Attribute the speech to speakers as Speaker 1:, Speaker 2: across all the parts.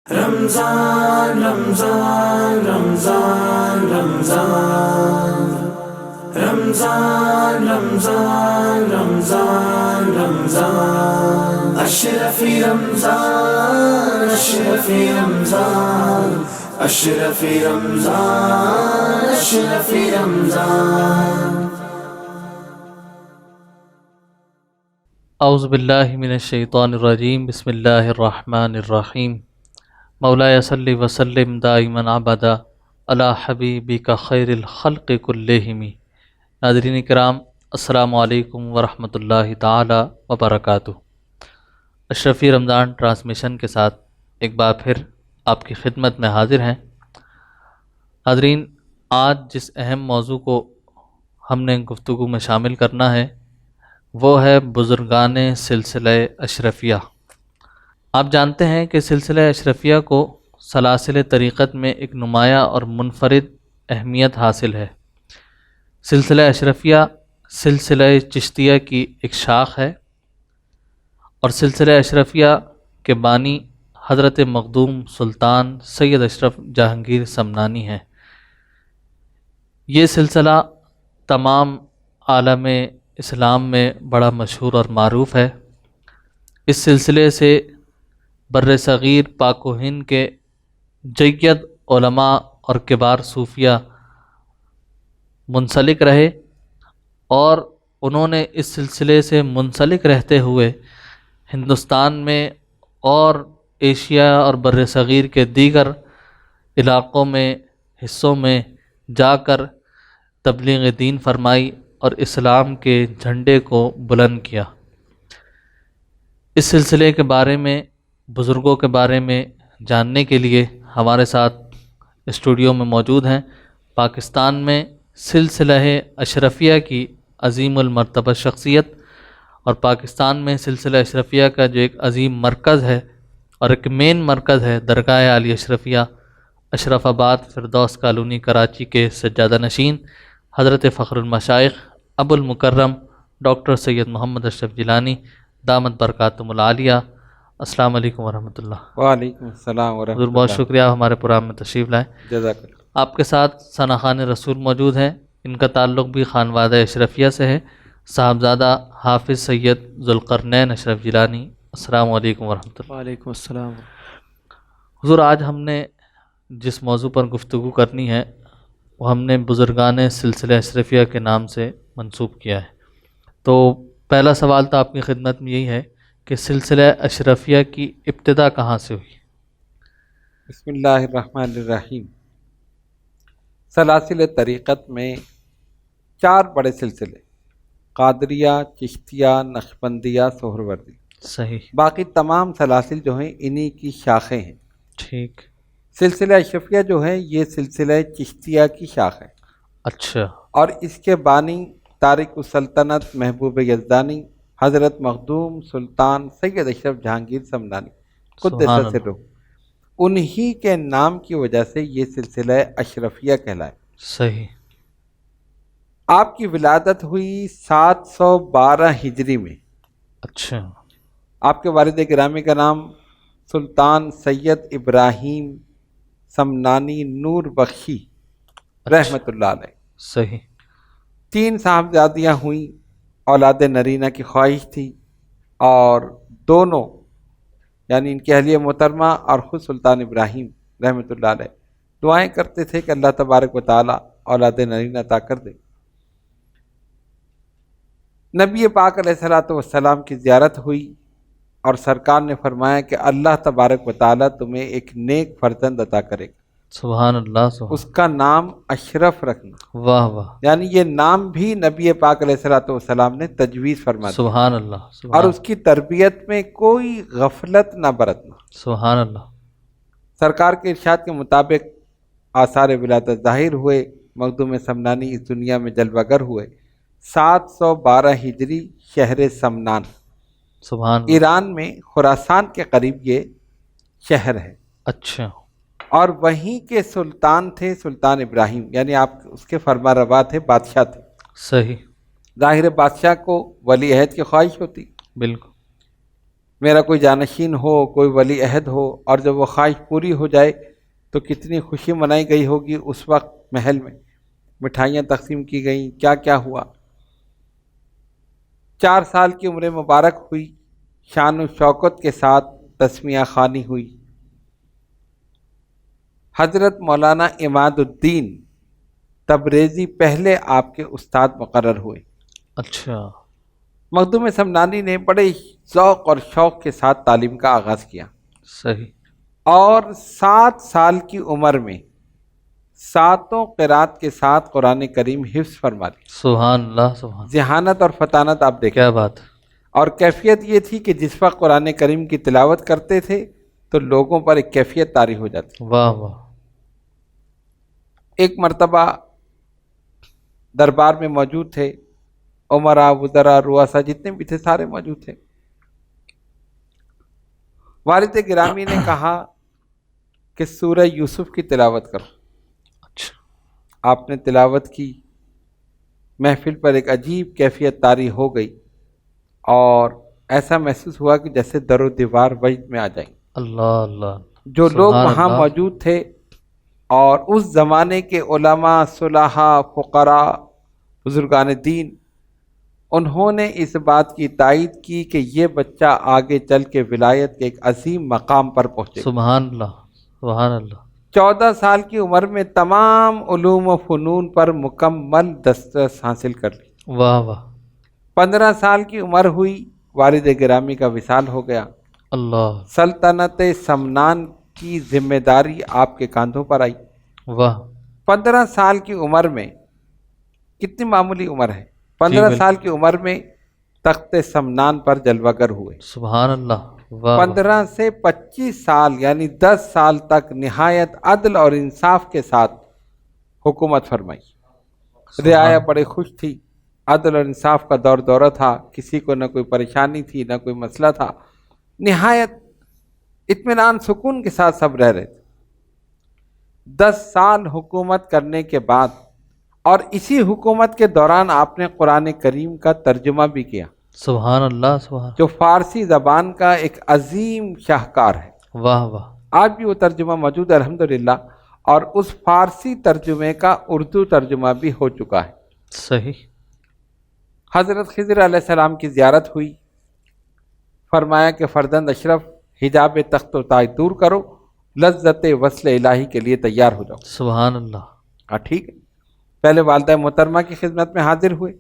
Speaker 1: رمضان رمضان رمضان رمضان رمضان رمضان رمضان رمضان اشرفی رمضان اشرفی رمضان اشرفی رمضان اشرفی رمضان.
Speaker 2: اعوذ باللہ من الشیطان الرجیم. بسم اللہ الرحمن الرحیم. مولاي صلی وسلم دائما ابدا علی حبیبک خیر الخلق کلہم. ناظرین کرام، السلام علیکم ورحمۃ اللہ تعالی وبرکاتہ. اشرفی رمضان ٹرانسمیشن کے ساتھ ایک بار پھر آپ کی خدمت میں حاضر ہیں. ناظرین، آج جس اہم موضوع کو ہم نے گفتگو میں شامل کرنا ہے وہ ہے بزرگان سلسلہ اشرفیہ. آپ جانتے ہیں کہ سلسلہ اشرفیہ کو سلاسل طریقت میں ایک نمایاں اور منفرد اہمیت حاصل ہے. سلسلہ اشرفیہ سلسلہ چشتیہ کی ایک شاخ ہے اور سلسلہ اشرفیہ کے بانی حضرت مخدوم سلطان سید اشرف جہانگیر سمنانی ہیں. یہ سلسلہ تمام عالم اسلام میں بڑا مشہور اور معروف ہے. اس سلسلے سے بر صغیر پاک و ہند کے جید علماء اور کبار صوفیہ منسلک رہے اور انہوں نے اس سلسلے سے منسلک رہتے ہوئے ہندوستان میں اور ایشیا اور بر صغیر کے دیگر علاقوں میں حصوں میں جا کر تبلیغ دین فرمائی اور اسلام کے جھنڈے کو بلند کیا. اس سلسلے کے بارے میں، بزرگوں کے بارے میں جاننے کے لیے ہمارے ساتھ اسٹوڈیو میں موجود ہیں پاکستان میں سلسلہ اشرفیہ کی عظیم المرتبہ شخصیت اور پاکستان میں سلسلہ اشرفیہ کا جو ایک عظیم مرکز ہے اور ایک مین مرکز ہے درگاہ عالی اشرفیہ، اشرف آباد فردوس کالونی کراچی کے سجادہ نشین حضرت فخر المشائخ ابو المکرم ڈاکٹر سید محمد اشرف جیلانی دامت برکاتہم العالیہ. السلام علیکم ورحمۃ اللہ.
Speaker 3: وعلیکم السلام ورحمۃ
Speaker 2: حضور
Speaker 3: اللہ.
Speaker 2: بہت شکریہ آپ ہمارے پروگرام میں تشریف لائیں.
Speaker 3: جزاک اللہ.
Speaker 2: آپ کے ساتھ ثنا خان رسول موجود ہیں. ان کا تعلق بھی خانوادہ اشرفیہ سے ہے. صاحبزادہ حافظ سید ذوالقرنین اشرف جیلانی. السلام علیکم ورحمۃ اللہ.
Speaker 4: وعلیکم السلام.
Speaker 2: حضور، آج ہم نے جس موضوع پر گفتگو کرنی ہے وہ ہم نے بزرگان سلسلہ اشرفیہ کے نام سے منسوب کیا ہے. تو پہلا سوال تو آپ کی خدمت میں یہی ہے کہ سلسلہ اشرفیہ کی ابتدا کہاں سے ہوئی؟
Speaker 3: بسم اللہ الرحمن الرحیم. سلاسل طریقت میں 4 بڑے سلسلے: قادریہ، چشتیہ، نقشبندیہ، سہروردی.
Speaker 2: صحیح.
Speaker 3: باقی تمام سلاسل جو ہیں انہی کی شاخیں ہیں.
Speaker 2: ٹھیک.
Speaker 3: سلسلہ اشرفیہ جو ہے یہ سلسلہ چشتیہ کی شاخ ہے.
Speaker 2: اچھا.
Speaker 3: اور اس کے بانی تارک السلطنت محبوب یزدانی حضرت مخدوم سلطان سید اشرف جہانگیر سمنانی قدس سرہ، انہی کے نام کی وجہ سے یہ سلسلہ اشرفیہ کہلائے.
Speaker 2: صحیح.
Speaker 3: آپ کی ولادت ہوئی 712 ہجری میں.
Speaker 2: اچھا.
Speaker 3: آپ کے والد گرامی کا نام سلطان سید ابراہیم سمنانی نور بخشی رحمۃ اللہ علیہ.
Speaker 2: صحیح.
Speaker 3: 3 صاحبزادیاں ہوئیں. اولاد نرینہ کی خواہش تھی اور دونوں یعنی ان کی اہلیہ محترمہ اور خود سلطان ابراہیم رحمۃ اللہ علیہ دعائیں کرتے تھے کہ اللہ تبارک و تعالی اولاد نرینہ عطا کر دے. نبی پاک علیہ الصلوۃ والسلام کی زیارت ہوئی اور سرکار نے فرمایا کہ اللہ تبارک و تعالی تمہیں ایک نیک فرزند عطا کرے گا.
Speaker 2: سبحان اللہ. سبحان.
Speaker 3: اس کا نام اشرف رکھنا.
Speaker 2: واہ واہ.
Speaker 3: یعنی یہ نام بھی نبی پاک علیہ الصلوۃ والسلام نے تجویز فرما دی.
Speaker 2: سبحان اللہ. سبحان.
Speaker 3: اور اس کی تربیت میں کوئی غفلت نہ برتنا.
Speaker 2: سبحان اللہ.
Speaker 3: سرکار کے ارشاد کے مطابق آثار ولادت ظاہر ہوئے. مخدوم سمنانی اس دنیا میں جلوہ گر ہوئے 712 ہجری شہر سمنان،
Speaker 2: سبحان اللہ.
Speaker 3: ایران میں خراسان کے قریب یہ شہر ہے.
Speaker 2: اچھا.
Speaker 3: اور وہیں کے سلطان تھے سلطان ابراہیم، یعنی آپ اس کے فرما روا تھے، بادشاہ تھے.
Speaker 2: صحیح.
Speaker 3: ظاہر بادشاہ کو ولی عہد کی خواہش ہوتی.
Speaker 2: بالکل.
Speaker 3: میرا کوئی جانشین ہو، کوئی ولی عہد ہو، اور جب وہ خواہش پوری ہو جائے تو کتنی خوشی منائی گئی ہوگی اس وقت محل میں، مٹھائیاں تقسیم کی گئیں، کیا کیا ہوا۔ 4 سال کی عمر مبارک ہوئی، شان و شوکت کے ساتھ تسمیہ خوانی ہوئی۔ حضرت مولانا عماد الدین تبریزی پہلے آپ کے استاد مقرر ہوئے۔
Speaker 2: اچھا،
Speaker 3: مخدوم سمنانی نے بڑے ذوق اور شوق کے ساتھ تعلیم کا آغاز کیا،
Speaker 2: صحیح،
Speaker 3: اور 7 سال کی عمر میں 7 قرات کے ساتھ قرآن کریم حفظ فرما لی۔
Speaker 2: سبحان اللہ، سبحان،
Speaker 3: ذہانت اور فطانت آپ دیکھیں۔
Speaker 2: کیا بات ہے،
Speaker 3: اور کیفیت یہ تھی کہ جس وقت قرآن کریم کی تلاوت کرتے تھے تو لوگوں پر ایک کیفیت طاری ہو جاتی۔
Speaker 2: واہ واہ،
Speaker 3: ایک مرتبہ دربار میں موجود تھے، عمراء، وزراء، رؤساء جتنے بھی تھے سارے موجود تھے۔ والد گرامی نے کہا کہ سورہ یوسف کی تلاوت کرو۔
Speaker 2: اچھا،
Speaker 3: آپ نے تلاوت کی، محفل پر ایک عجیب کیفیت طاری ہو گئی، اور ایسا محسوس ہوا کہ جیسے در و دیوار وجد میں آ جائیں۔
Speaker 2: اللہ اللہ،
Speaker 3: جو لوگ
Speaker 2: سبحان
Speaker 3: وہاں
Speaker 2: اللہ،
Speaker 3: موجود تھے اور اس زمانے کے علماء، صلحاء، فقراء، بزرگان دین، انہوں نے اس بات کی تائید کی کہ یہ بچہ آگے چل کے ولایت کے ایک عظیم مقام پر پہنچے۔
Speaker 2: سبحان اللہ، سبحان اللہ،
Speaker 3: 14 سال کی عمر میں تمام علوم و فنون پر مکمل دسترس حاصل کر لی۔
Speaker 2: واہ واہ،
Speaker 3: 15 سال کی عمر ہوئی، والد گرامی کا وصال ہو گیا۔
Speaker 2: اللہ،
Speaker 3: سلطنت سمنان کی ذمہ داری آپ کے کاندھوں پر آئی۔
Speaker 2: واہ،
Speaker 3: 15 سال کی عمر میں، کتنی معمولی عمر ہے، 15
Speaker 2: بالکل،
Speaker 3: سال کی عمر میں تخت سمنان پر جلوہ گر ہوئے۔
Speaker 2: سبحان اللہ، واہ واہ،
Speaker 3: 15 سے 25 سال یعنی 10 سال تک نہایت عدل اور انصاف کے ساتھ حکومت فرمائی۔ رعایا بڑے خوش تھی، عدل اور انصاف کا دور دورہ تھا، کسی کو نہ کوئی پریشانی تھی نہ کوئی مسئلہ تھا، نہایت اطمینان سکون کے ساتھ سب رہ رہے تھے۔ 10 سال حکومت کرنے کے بعد، اور اسی حکومت کے دوران آپ نے قرآن کریم کا ترجمہ بھی کیا،
Speaker 2: سبحان اللہ، سبحان،
Speaker 3: جو فارسی زبان کا ایک عظیم شاہکار ہے۔
Speaker 2: واہ واہ،
Speaker 3: آج بھی وہ ترجمہ موجود ہے الحمدللہ، اور اس فارسی ترجمے کا اردو ترجمہ بھی ہو چکا ہے۔
Speaker 2: صحیح،
Speaker 3: حضرت خضر علیہ السلام کی زیارت ہوئی، فرمایا کہ فرزند اشرف، حجاب تخت و تاج دور کرو، لذت وصل الہی کے لیے تیار ہو جاؤ۔
Speaker 2: سبحان اللہ،
Speaker 3: ہاں ٹھیک ہے، پہلے والدہ محترمہ کی خدمت میں حاضر ہوئے،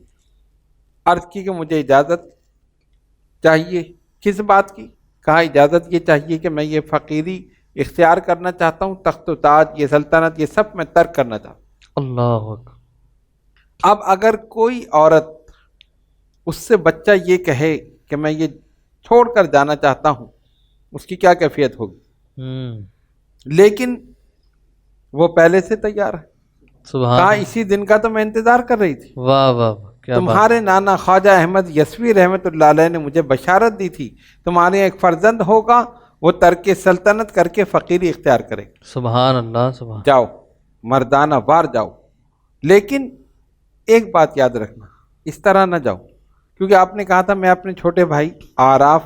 Speaker 3: عرض کی کہ مجھے اجازت چاہیے۔ کس بات کی؟ کہا اجازت یہ چاہیے کہ میں یہ فقیری اختیار کرنا چاہتا ہوں، تخت و تاج، یہ سلطنت، یہ سب میں ترک کرنا چاہتا ہوں۔
Speaker 2: اللہ اکبر،
Speaker 3: اب اگر کوئی عورت اس سے بچہ یہ کہے کہ میں یہ چھوڑ کر جانا چاہتا ہوں، اس کی کیا کیفیت ہوگی؟ لیکن وہ پہلے سے تیار ہے۔
Speaker 2: سبحان
Speaker 3: کہا
Speaker 2: اللہ،
Speaker 3: اسی دن کا تو میں انتظار کر رہی تھی۔
Speaker 2: واہ واہ، کیا بات،
Speaker 3: تمہارے نانا خواجہ احمد یسوی رحمۃ اللہ علیہ نے مجھے بشارت دی تھی، تمہارے ایک فرزند ہوگا، وہ ترک سلطنت کر کے فقیری اختیار کرے گا۔
Speaker 2: سبحان اللہ، سبحان،
Speaker 3: جاؤ، مردانہ وار جاؤ، لیکن ایک بات یاد رکھنا، اس طرح نہ جاؤ، کیونکہ آپ نے کہا تھا میں اپنے چھوٹے بھائی آراف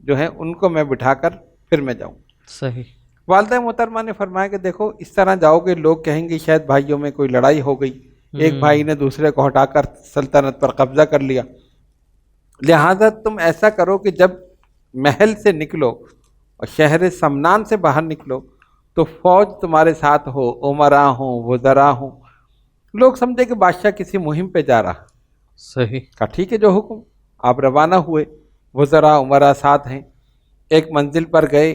Speaker 3: جو ہیں ان کو میں بٹھا کر پھر میں جاؤں۔
Speaker 2: صحیح،
Speaker 3: والدہ محترمہ نے فرمایا کہ دیکھو اس طرح جاؤ گے لوگ کہیں گے شاید بھائیوں میں کوئی لڑائی ہو گئی، ایک بھائی نے دوسرے کو ہٹا کر سلطنت پر قبضہ کر لیا، لہذا تم ایسا کرو کہ جب محل سے نکلو اور شہر سمنان سے باہر نکلو تو فوج تمہارے ساتھ ہو، عمراء ہوں، وزراء ہوں، لوگ سمجھے کہ بادشاہ کسی مہم پہ جا رہا۔
Speaker 2: صحیح،
Speaker 3: کہا ٹھیک ہے جو حکم۔ آپ روانہ ہوئے، وزراء عمراء ساتھ ہیں، ایک منزل پر گئے،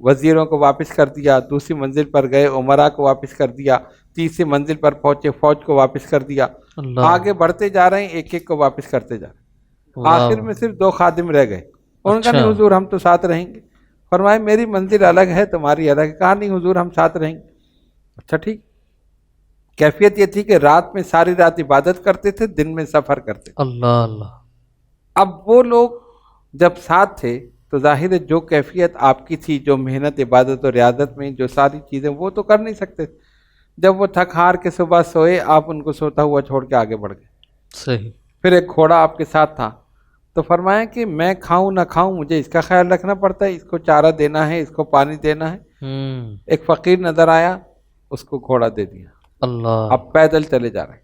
Speaker 3: وزیروں کو واپس کر دیا، دوسری منزل پر گئے، عمراء کو واپس کر دیا، تیسری منزل پر پہنچے، فوج کو واپس کر دیا،
Speaker 2: اللہ،
Speaker 3: آگے بڑھتے جا رہے ہیں، ایک ایک کو واپس کرتے جا رہے ہیں۔
Speaker 2: واہ،
Speaker 3: آخر میں صرف 2 خادم رہ گئے، ان کا
Speaker 2: اچھا،
Speaker 3: نہیں حضور ہم تو ساتھ رہیں گے۔ فرمائے میری منزل الگ ہے، تمہاری الگ ہے۔ کہا نہیں حضور ہم ساتھ رہیں گے۔ اچھا ٹھیک۔ کیفیت یہ تھی کہ رات میں ساری رات عبادت کرتے تھے، دن میں سفر کرتے تھے۔
Speaker 2: اللہ اللہ،
Speaker 3: اب وہ لوگ جب ساتھ تھے تو ظاہر ہے جو کیفیت آپ کی تھی، جو محنت عبادت و ریاضت میں جو ساری چیزیں، وہ تو کر نہیں سکتے۔ جب وہ تھک ہار کے صبح سوئے، آپ ان کو سوتا ہوا چھوڑ کے آگے بڑھ گئے۔
Speaker 2: صحیح،
Speaker 3: پھر ایک گھوڑا آپ کے ساتھ تھا، تو فرمایا کہ میں کھاؤں نہ کھاؤں مجھے اس کا خیال رکھنا پڑتا ہے، اس کو چارہ دینا ہے، اس کو پانی دینا ہے۔ ایک فقیر نظر آیا، اس کو گھوڑا دے دیا،
Speaker 2: اللہ،
Speaker 3: اب پیدل چلے جا رہے ہیں۔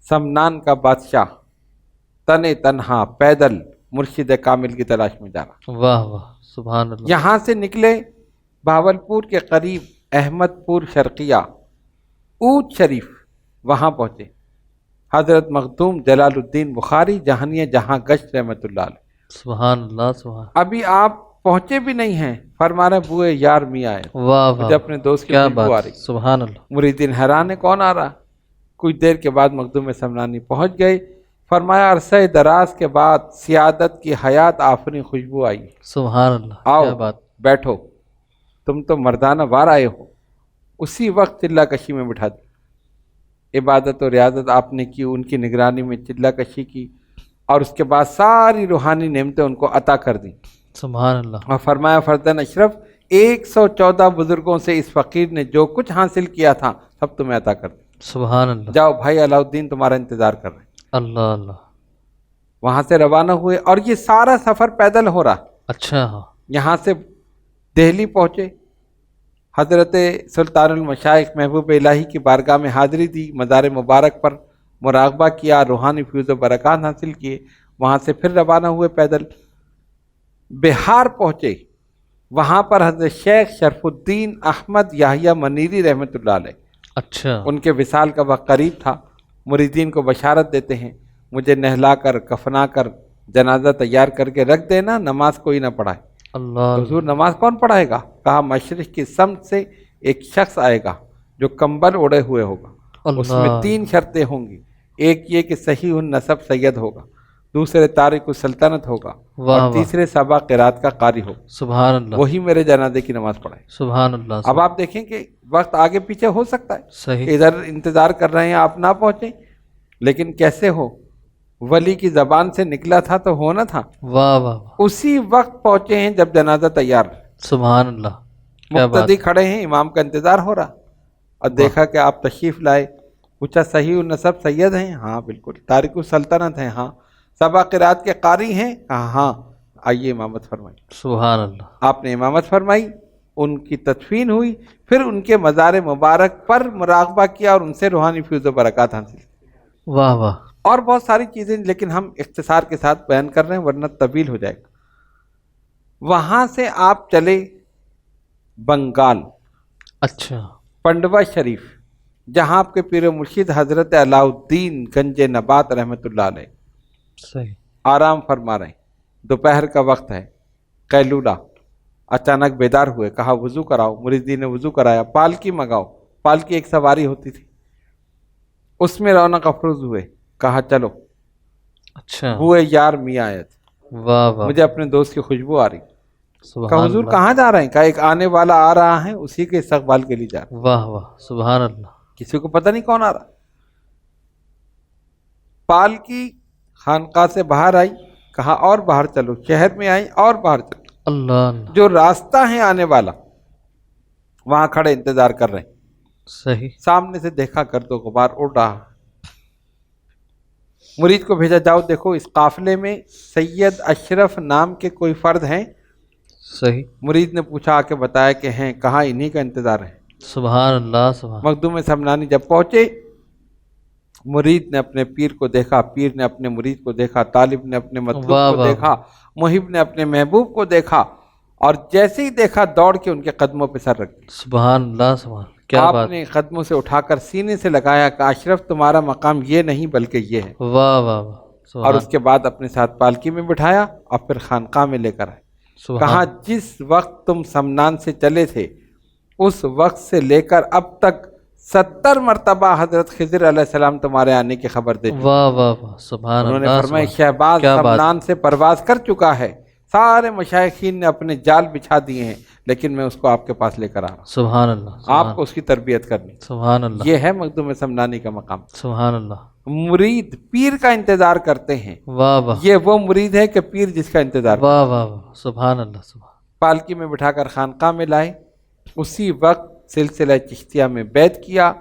Speaker 3: سمنان کا بادشاہ تنے تنہا پیدل مرشد کامل کی تلاش میں جا رہا۔
Speaker 2: واہ واہ، سبحان اللہ۔
Speaker 3: یہاں سے نکلے، بہاولپور کے قریب احمد پور شرقیہ اونچ شریف، وہاں پہنچے۔ حضرت مخدوم جلال الدین بخاری جہانیہ جہاں گشت رحمۃ اللہ علیہ،
Speaker 2: سبحان اللہ، سبحان،
Speaker 3: ابھی آپ پہنچے بھی نہیں ہیں، فرما رہے بوئے یار میاں آئے،
Speaker 2: واہ واہ،
Speaker 3: مجھے اپنے دوست کی
Speaker 2: کیا
Speaker 3: خوشبو آ
Speaker 2: بات،
Speaker 3: رہی۔
Speaker 2: سبحان اللہ۔
Speaker 3: مریدین حیران ہے، کون آ رہا؟ کچھ دیر کے بعد مخدوم سمنانی پہنچ گئے، فرمایا عرصہ دراز کے بعد سیادت کی حیات آفریں خوشبو آئی،
Speaker 2: سبحان اللہ،
Speaker 3: آؤ
Speaker 2: کیا بات،
Speaker 3: بیٹھو، تم تو مردانہ وار آئے ہو۔ اسی وقت چلہ کشی میں بٹھا دی، عبادت و ریاضت آپ نے کی، ان کی نگرانی میں چلہ کشی کی، اور اس کے بعد ساری روحانی نعمتیں ان کو عطا کر دیں،
Speaker 2: سبحان اللہ،
Speaker 3: اور فرمایا فردن اشرف 114 بزرگوں سے اس فقیر نے جو کچھ حاصل کیا تھا سب تمہیں عطا کر دیں،
Speaker 2: سبحان اللہ،
Speaker 3: جاؤ بھائی علاؤالدین تمہارا انتظار کر رہے ہیں۔
Speaker 2: اللہ اللہ،
Speaker 3: وہاں سے روانہ ہوئے، اور یہ سارا سفر پیدل ہو رہا۔
Speaker 2: اچھا، ہاں،
Speaker 3: یہاں سے دہلی پہنچے، حضرت سلطان المشائخ محبوب الہی کی بارگاہ میں حاضری دی، مزار مبارک پر مراقبہ کیا، روحانی فیض و برکات حاصل کیے، وہاں سے پھر روانہ ہوئے پیدل۔ بہار پہنچے، وہاں پر حضرت شیخ شرف الدین احمد یحییٰ منیری رحمۃ اللہ علیہ،
Speaker 2: اچھا،
Speaker 3: ان کے وصال کا وقت قریب تھا، مریدین کو بشارت دیتے ہیں مجھے نہلا کر کفنا کر جنازہ تیار کر کے رکھ دینا، نماز کوئی نہ پڑھائے۔
Speaker 2: اللہ،
Speaker 3: حضور نماز کون پڑھائے گا؟ کہا مشرق کی سمت سے ایک شخص آئے گا جو کمبل اوڑے ہوئے ہوگا، اس میں 3 شرطیں ہوں گی، ایک یہ کہ صحیح النسب سید ہوگا، دوسرے تارک السلطنت ہوگا، اور تیسرے سبا قرات کا قاری ہوگا،
Speaker 2: سبحان اللہ،
Speaker 3: وہی میرے جنازے کی نماز پڑھائے۔
Speaker 2: سبحان اللہ،
Speaker 3: اب آپ دیکھیں کہ وقت آگے پیچھے ہو سکتا ہے،
Speaker 2: صحیح،
Speaker 3: ادھر انتظار کر رہے ہیں آپ نہ پہنچیں، لیکن کیسے ہو؟ ولی کی زبان سے نکلا تھا تو ہونا تھا،
Speaker 2: واہ واہ،
Speaker 3: اسی وقت پہنچے ہیں جب جنازہ تیار ہے،
Speaker 2: سبحان اللہ، کیا بات،
Speaker 3: مقتدی کھڑے ہیں، امام کا انتظار ہو رہا، اور دیکھا کہ آپ تشریف لائے، پوچھا صحیح النسب سید ہیں؟ ہاں بالکل۔ تارک السلطنت ہیں؟ ہاں۔ سبا قرات کے قاری ہیں؟ ہاں۔ آئیے امامت فرمائی۔
Speaker 2: سبحان اللہ،
Speaker 3: آپ نے امامت فرمائی، ان کی تدفین ہوئی، پھر ان کے مزار مبارک پر مراقبہ کیا اور ان سے روحانی فیض و برکات حاصل کی،
Speaker 2: واہ واہ،
Speaker 3: اور بہت ساری چیزیں، لیکن ہم اختصار کے ساتھ بیان کر رہے ہیں ورنہ طویل ہو جائے گا۔ وہاں سے آپ چلے بنگال،
Speaker 2: اچھا،
Speaker 3: پنڈوا شریف، جہاں آپ کے پیر و مرشد حضرت علاؤالدین گنج نبات رحمۃ اللہ علیہ
Speaker 2: صحیح،
Speaker 3: آرام فرما رہے ہیں، دوپہر کا وقت ہے، قیلولہ، اچانک بیدار ہوئے، کہا وضو کراؤ، مریدین نے وضو کرایا، پالکی منگاؤ، پالکی ایک سواری ہوتی تھی، اس میں رونق افروز ہوئے، کہا چلو،
Speaker 2: اچھا،
Speaker 3: ہوئے یار میاں آیت،
Speaker 2: واہ واہ،
Speaker 3: مجھے اپنے دوست کی خوشبو آ رہی، کہا
Speaker 2: سبحان
Speaker 3: حضور
Speaker 2: اللہ،
Speaker 3: کہاں جا رہے ہیں؟ کہا ایک آنے والا آ رہا ہے، اسی کے استقبال کے لیے جا رہے ہیں،
Speaker 2: واہ واہ، سبحان اللہ،
Speaker 3: کسی کو پتہ نہیں کون آ رہا۔ پالکی خانقاہ سے باہر آئی، کہا اور باہر چلو، شہر میں آئی اور باہر چلو،
Speaker 2: اللہ اللہ،
Speaker 3: جو راستہ ہے آنے والا وہاں کھڑے انتظار کر رہے ہیں،
Speaker 2: صحیح،
Speaker 3: سامنے سے دیکھا گرد و غبار اڑ رہا، مرید کو بھیجا جاؤ دیکھو اس قافلے میں سید اشرف نام کے کوئی فرد ہیں؟
Speaker 2: صحیح،
Speaker 3: مرید نے پوچھا، آ کے بتایا کہ ہیں، کہاں انہی کا انتظار ہے۔
Speaker 2: سبحان اللہ، سبحان،
Speaker 3: مخدوم سمنانی جب پہنچے، مرید نے اپنے پیر کو دیکھا، پیر نے اپنے مرید کو دیکھا، طالب نے اپنے مطلوب
Speaker 2: واہ
Speaker 3: کو
Speaker 2: واہ،
Speaker 3: دیکھا، محب نے اپنے محبوب کو دیکھا، اور جیسے ہی دیکھا دوڑ کے ان کے قدموں پہ سر رکھ دیا،
Speaker 2: سبحان اللہ، سبحان، کیا
Speaker 3: آپ
Speaker 2: بات،
Speaker 3: نے قدموں سے اٹھا کر سینے سے لگایا کہ اشرف تمہارا مقام یہ نہیں بلکہ یہ ہے،
Speaker 2: واہ واہ واہ،
Speaker 3: اور
Speaker 2: سبحان،
Speaker 3: اس کے بعد اپنے ساتھ پالکی میں بٹھایا اور پھر خانقاہ میں لے کر آئے،
Speaker 2: سبحان،
Speaker 3: کہا جس وقت تم سمنان سے چلے تھے اس وقت سے لے کر اب تک 70 مرتبہ حضرت خضر علیہ السلام تمہارے آنے کی خبر دے چکے۔
Speaker 2: واہ واہ واہ، سبحان
Speaker 3: انہوں نے
Speaker 2: اللہ،
Speaker 3: فرمایا
Speaker 2: سبحان،
Speaker 3: شہباز
Speaker 2: کیا بات،
Speaker 3: سمنان سے پرواز کر چکا ہے، سارے مشائخین نے اپنے جال بچھا دیے ہیں، لیکن میں اس کو آپ کے پاس لے کر آ رہا ہوں،
Speaker 2: سبحان اللہ،
Speaker 3: آپ
Speaker 2: سبحان،
Speaker 3: کو اس کی تربیت کرنی،
Speaker 2: سبحان اللہ،
Speaker 3: یہ ہے مخدوم سمنانی کا مقام۔
Speaker 2: سبحان اللہ،
Speaker 3: مرید پیر کا انتظار کرتے ہیں،
Speaker 2: واہ واہ،
Speaker 3: یہ وہ مرید ہے کہ پیر جس کا انتظار کرتے ہیں۔
Speaker 2: واہ واہ واہ، سبحان اللہ، سبحان،
Speaker 3: پالکی میں بٹھا کر خانقاہ میں لائے، اسی وقت سلسلہ چشتیہ میں بیعت کیا،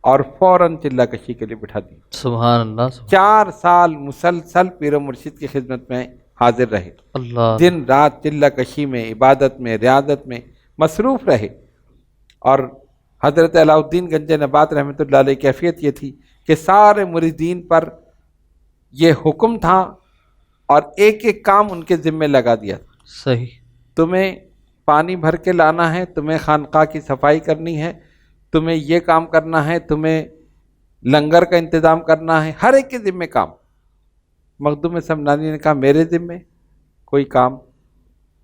Speaker 3: اور فوراً چلہ کشی کے لیے بٹھا دی۔
Speaker 2: سبحان اللہ
Speaker 3: 4 سال مسلسل پیر و مرشد کی خدمت میں حاضر رہے،
Speaker 2: اللہ،
Speaker 3: دن رات چلہ کشی میں، عبادت میں، ریاضت میں مصروف رہے۔ اور حضرت علاء الدین گنج نبات رحمۃ اللہ علیہ کی کیفیت یہ تھی کہ سارے مریدین پر یہ حکم تھا اور ایک ایک کام ان کے ذمے لگا دیا تھا۔
Speaker 2: صحیح،
Speaker 3: تمہیں پانی بھر کے لانا ہے، تمہیں خانقاہ کی صفائی کرنی ہے، تمہیں یہ کام کرنا ہے، تمہیں لنگر کا انتظام کرنا ہے، ہر ایک کے ذمے کام۔ مخدوم سمنانی نے کہا میرے ذمے کوئی کام؟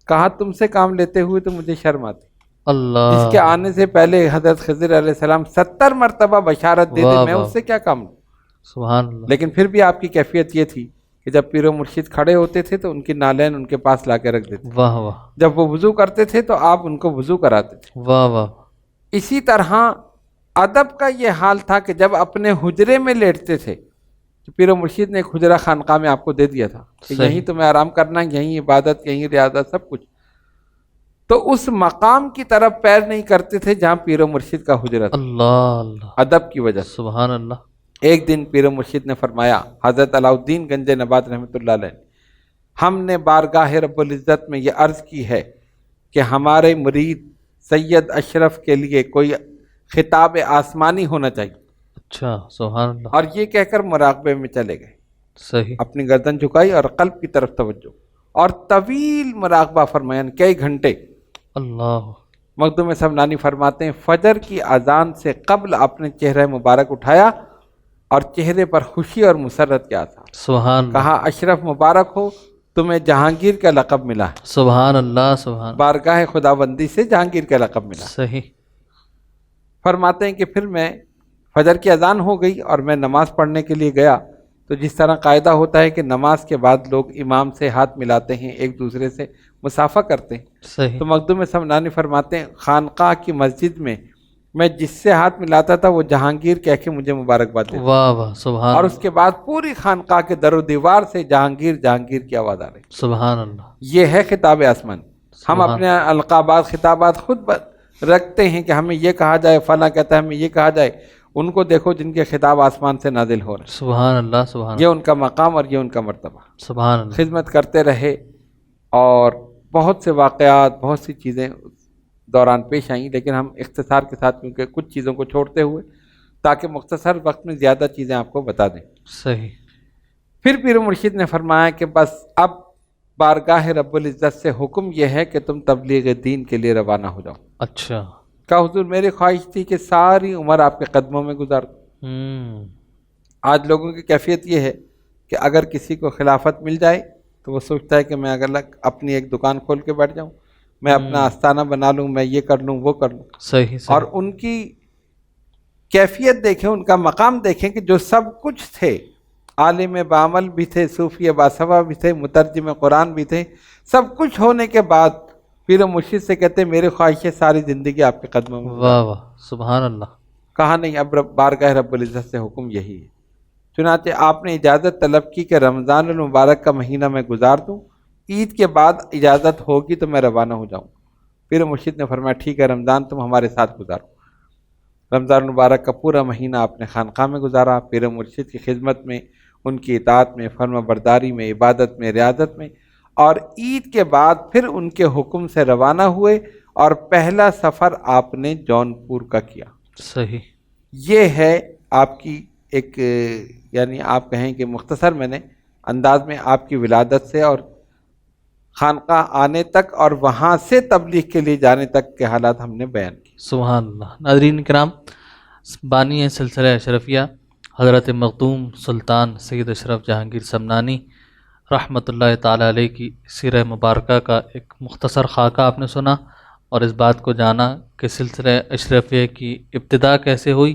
Speaker 3: کہا تم سے کام لیتے ہوئے تو مجھے شرم آتی،
Speaker 2: اللہ،
Speaker 3: جس کے آنے سے پہلے حضرت خضر علیہ السلام 70 مرتبہ بشارت دے
Speaker 2: واہ
Speaker 3: میں
Speaker 2: واہ،
Speaker 3: اس سے کیا کام لوں؟
Speaker 2: سبحان اللہ،
Speaker 3: لیکن پھر بھی آپ کی کیفیت یہ تھی کہ جب پیر و مرشد کھڑے ہوتے تھے تو ان کی نالین ان کے پاس لا کے رکھ دیتے،
Speaker 2: واہ واہ،
Speaker 3: جب وہ وضو کرتے تھے تو آپ ان کو وضو کراتے تھے۔
Speaker 2: واہ واہ،
Speaker 3: اسی طرح ادب کا یہ حال تھا کہ جب اپنے حجرے میں لیٹتے تھے، پیر و مرشد نے ایک حجرہ خانقاہ میں آپ کو دے دیا تھا کہ
Speaker 2: صحیح،
Speaker 3: یہیں تمہیں آرام کرنا، یہیں عبادت، یہیں ریاضت، سب کچھ، تو اس مقام کی طرف پیر نہیں کرتے تھے جہاں پیر و مرشد کا حجرہ تھا،
Speaker 2: اللہ اللہ،
Speaker 3: ادب کی وجہ سے۔
Speaker 2: سبحان اللہ،
Speaker 3: ایک دن پیر و مرشد نے فرمایا، حضرت علاء الدین گنج نبات رحمۃ اللہ علیہ، ہم نے بارگاہ رب العزت میں یہ عرض کی ہے کہ ہمارے مرید سید اشرف کے لیے کوئی خطاب آسمانی ہونا چاہیے،
Speaker 2: اچھا، سبحان اللہ،
Speaker 3: اور یہ کہہ کر مراقبے میں چلے گئے،
Speaker 2: صحیح،
Speaker 3: اپنی گردن جھکائی اور قلب کی طرف توجہ، اور طویل مراقبہ فرمایا، کئی گھنٹے۔
Speaker 2: اللہ،
Speaker 3: مخدوم سمنانی فرماتے ہیں فجر کی اذان سے قبل اپنے چہرہ مبارک اٹھایا اور چہرے پر خوشی اور مسرت کے آثار،
Speaker 2: سبحان اللہ،
Speaker 3: کہا اشرف مبارک ہو، تمہیں جہانگیر کا لقب ملا ہے،
Speaker 2: سبحان اللہ، سبحان،
Speaker 3: بارگاہ خداوندی سے جہانگیر کا لقب ملا۔
Speaker 2: صحیح،
Speaker 3: فرماتے ہیں کہ پھر میں فجر کی اذان ہو گئی اور میں نماز پڑھنے کے لیے گیا، تو جس طرح قاعدہ ہوتا ہے کہ نماز کے بعد لوگ امام سے ہاتھ ملاتے ہیں، ایک دوسرے سے مصافحہ کرتے ہیں،
Speaker 2: صحیح،
Speaker 3: تو مخدوم سمنانی فرماتے ہیں خانقاہ کی مسجد میں جس سے ہاتھ ملاتا تھا وہ جہانگیر کہہ کے مجھے مبارکباد دیتا،
Speaker 2: واہ واہ، سبحان
Speaker 3: اور
Speaker 2: اللہ،
Speaker 3: اس کے بعد پوری خانقاہ کے در و دیوار سے جہانگیر جہانگیر کی آواز آ رہی۔
Speaker 2: سبحان اللہ،
Speaker 3: یہ ہے خطاب آسمان۔ ہم
Speaker 2: سبحان،
Speaker 3: اپنے القابات خطابات خود رکھتے ہیں کہ ہمیں یہ کہا جائے، فلاں کہتا ہے ہمیں یہ کہا جائے، ان کو دیکھو جن کے خطاب آسمان سے نازل ہو رہے ہیں،
Speaker 2: سبحان اللہ، سبحان
Speaker 3: یہ ان کا مقام اور یہ ان کا مرتبہ۔
Speaker 2: سبحان اللہ،
Speaker 3: خدمت کرتے رہے اور بہت سے واقعات، بہت سی چیزیں دوران پیش آئیں، لیکن ہم اختصار کے ساتھ کیونکہ کچھ چیزوں کو چھوڑتے ہوئے تاکہ مختصر وقت میں زیادہ چیزیں آپ کو بتا دیں۔
Speaker 2: صحیح،
Speaker 3: پھر پیر و مرشد نے فرمایا کہ بس اب بارگاہ رب العزت سے حکم یہ ہے کہ تم تبلیغ دین کے لیے روانہ ہو جاؤ۔
Speaker 2: اچھا،
Speaker 3: کہا حضور میری خواہش تھی کہ ساری عمر آپ کے قدموں میں گزار دوں۔ آج لوگوں کی کیفیت یہ ہے کہ اگر کسی کو خلافت مل جائے تو وہ سوچتا ہے کہ میں اگر اپنی ایک دکان کھول کے بیٹھ جاؤں، میں اپنا آستانہ بنا لوں، میں یہ کر لوں وہ کر لوں،
Speaker 2: صحیح، صحیح،
Speaker 3: اور ان کی کیفیت دیکھیں، ان کا مقام دیکھیں کہ جو سب کچھ تھے، عالم بعمل بھی تھے، صوفی باسوا بھی تھے، مترجم قرآن بھی تھے، سب کچھ ہونے کے بعد پیر و مرشد سے کہتے ہیں میری خواہش ہے ساری زندگی آپ کے قدموں میں
Speaker 2: واہ واہ، سبحان اللہ،
Speaker 3: کہا نہیں، اب بارگاہ رب العزت سے حکم یہی ہے۔ چنانچہ آپ نے اجازت طلب کی کہ رمضان المبارک کا مہینہ میں گزار دوں، عید کے بعد اجازت ہوگی تو میں روانہ ہو جاؤں۔ پیر مرشد نے فرمایا ٹھیک ہے، رمضان تم ہمارے ساتھ گزارو۔ رمضان المبارک کا پورا مہینہ آپ نے خانقاہ میں گزارا، پیر مرشد کی خدمت میں، ان کی اطاعت میں، فرما برداری میں، عبادت میں، ریاضت میں، اور عید کے بعد پھر ان کے حکم سے روانہ ہوئے اور پہلا سفر آپ نے جونپور کا کیا۔
Speaker 2: صحیح،
Speaker 3: یہ ہے آپ کی ایک یعنی آپ کہیں کہ مختصر میں نے انداز میں آپ کی ولادت سے اور خانقاہ آنے تک اور وہاں سے تبلیغ کے لیے جانے تک کے حالات ہم نے بیان کی۔
Speaker 2: سبحان اللہ۔ ناظرین کرام، بانی سلسلہ اشرفیہ حضرت مخدوم سلطان سید اشرف جہانگیر سمنانی رحمۃ اللہ تعالی علیہ کی سیرہ مبارکہ کا ایک مختصر خاکہ آپ نے سنا، اور اس بات کو جانا کہ سلسلہ اشرفیہ کی ابتدا کیسے ہوئی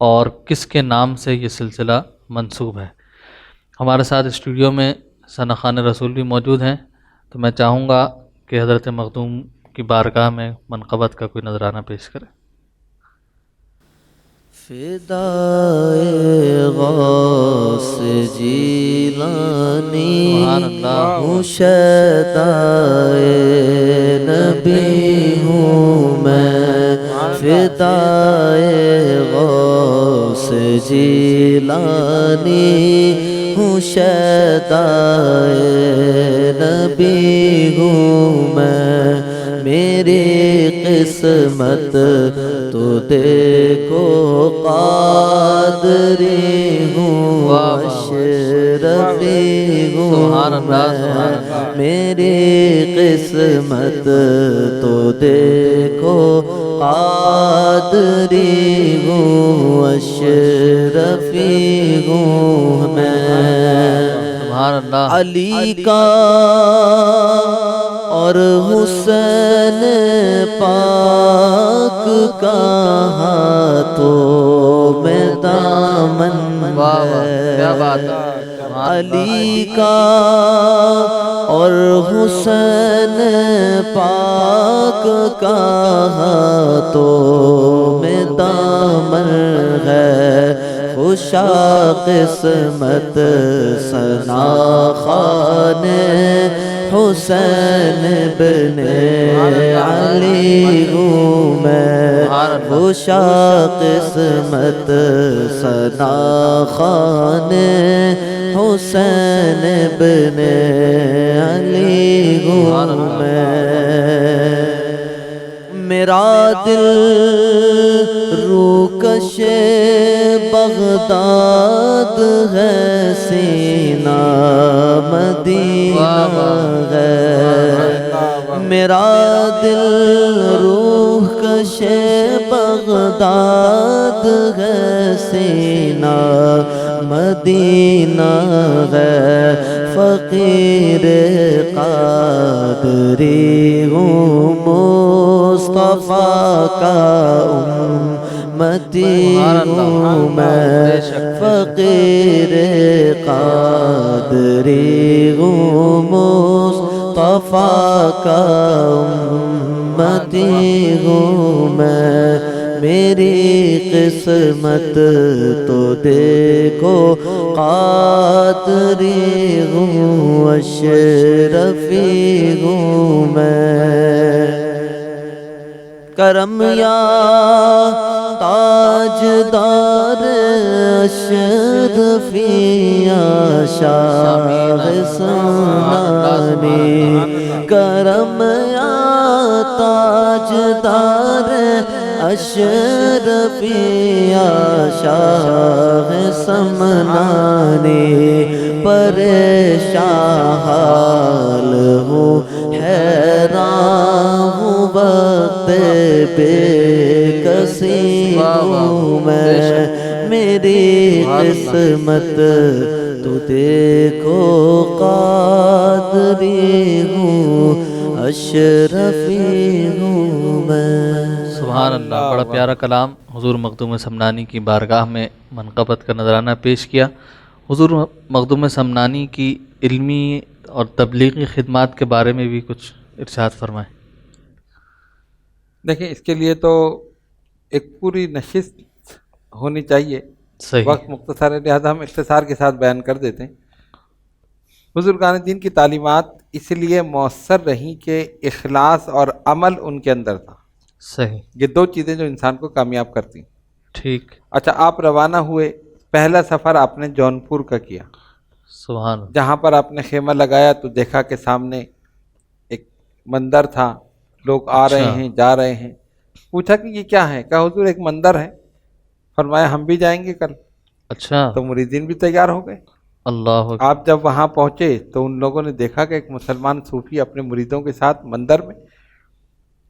Speaker 2: اور کس کے نام سے یہ سلسلہ منسوب ہے۔ ہمارے ساتھ اسٹوڈیو میں ثنا خان رسول بھی موجود ہیں، تو میں چاہوں گا کہ حضرت مخدوم کی بارگاہ میں منقبت کا کوئی نذرانہ پیش کریں۔
Speaker 1: فدائے غوث جیلانی
Speaker 2: سبحان اللہ،
Speaker 1: ہوں، شیدائے نبی ہوں میں، فدائے غوث جیلانی ہوں شیدائے نبی ہوں میں میری قسمت تو دیکھو قادری ہوں اشرفی ہوں میں میری قسمت تو دیکھو قادری ہوں اشرفی ہوں میں
Speaker 2: سبحان اللہ
Speaker 1: علی کا اور حسین پاک کا ہاتھوں میں دامن
Speaker 2: کیا بات ہے
Speaker 1: علی کا اور حسین پاک کا ہاتھوں میں دامن ہے خوشا قسمت ثنا خوان حسین بن علی ہوں میں خوشا قسمت ثنا خوان حسین بن علی ہوں میں میرا دل روکش بغداد ہے سینہ مدینہ ہے میرا دل روح کش بغداد ہے سینہ مدینہ ہے فقیر قادری ہوں مصطفیٰ کا امتی ہوں میں فقیر قادری ہوں مصطفیٰ کا امتی ہوں میں میری قسمت تو دیکھو قادری ہوں اشرفی ہوں میں کرم یا تاجدار اشرفی یا شاہ سنانی کرم یا تاجدار اشرفی یا شاہ سمنانی پریشان حال ہوں حیران ہوں وقت بے کسی ہوں میں میری قسمت تو دیکھو قادری ہوں اشرفی ہوں میں
Speaker 2: سبحان اللہ بڑا پیارا کلام حضور مخدوم سمنانی کی بارگاہ میں منقبت کا نذرانہ پیش کیا حضور مخدوم سمنانی کی علمی اور تبلیغی خدمات کے بارے میں بھی کچھ ارشاد فرمائیں
Speaker 3: دیکھیں اس کے لیے تو ایک پوری نشست ہونی چاہیے
Speaker 2: صحیح
Speaker 3: وقت مختصر ہے لہذا ہم اختصار کے ساتھ بیان کر دیتے ہیں بزرگان دین کی تعلیمات اس لیے مؤثر رہیں کہ اخلاص اور عمل ان کے اندر تھا
Speaker 2: صحیح
Speaker 3: یہ دو چیزیں جو انسان کو کامیاب کرتی ہیں
Speaker 2: ٹھیک
Speaker 3: اچھا آپ روانہ ہوئے پہلا سفر آپ نے جونپور کا کیا
Speaker 2: سبحان اللہ
Speaker 3: جہاں پر آپ نے خیمہ لگایا تو دیکھا کہ سامنے ایک مندر تھا لوگ آ رہے ہیں جا رہے ہیں پوچھا کہ یہ کیا ہے کہا حضور ایک مندر ہے فرمایا ہم بھی جائیں گے کل
Speaker 2: اچھا
Speaker 3: تو مریدین بھی تیار ہو گئے
Speaker 2: اللہ
Speaker 3: آپ جب وہاں پہنچے تو ان لوگوں نے دیکھا کہ ایک مسلمان صوفی اپنے مریدوں کے ساتھ مندر میں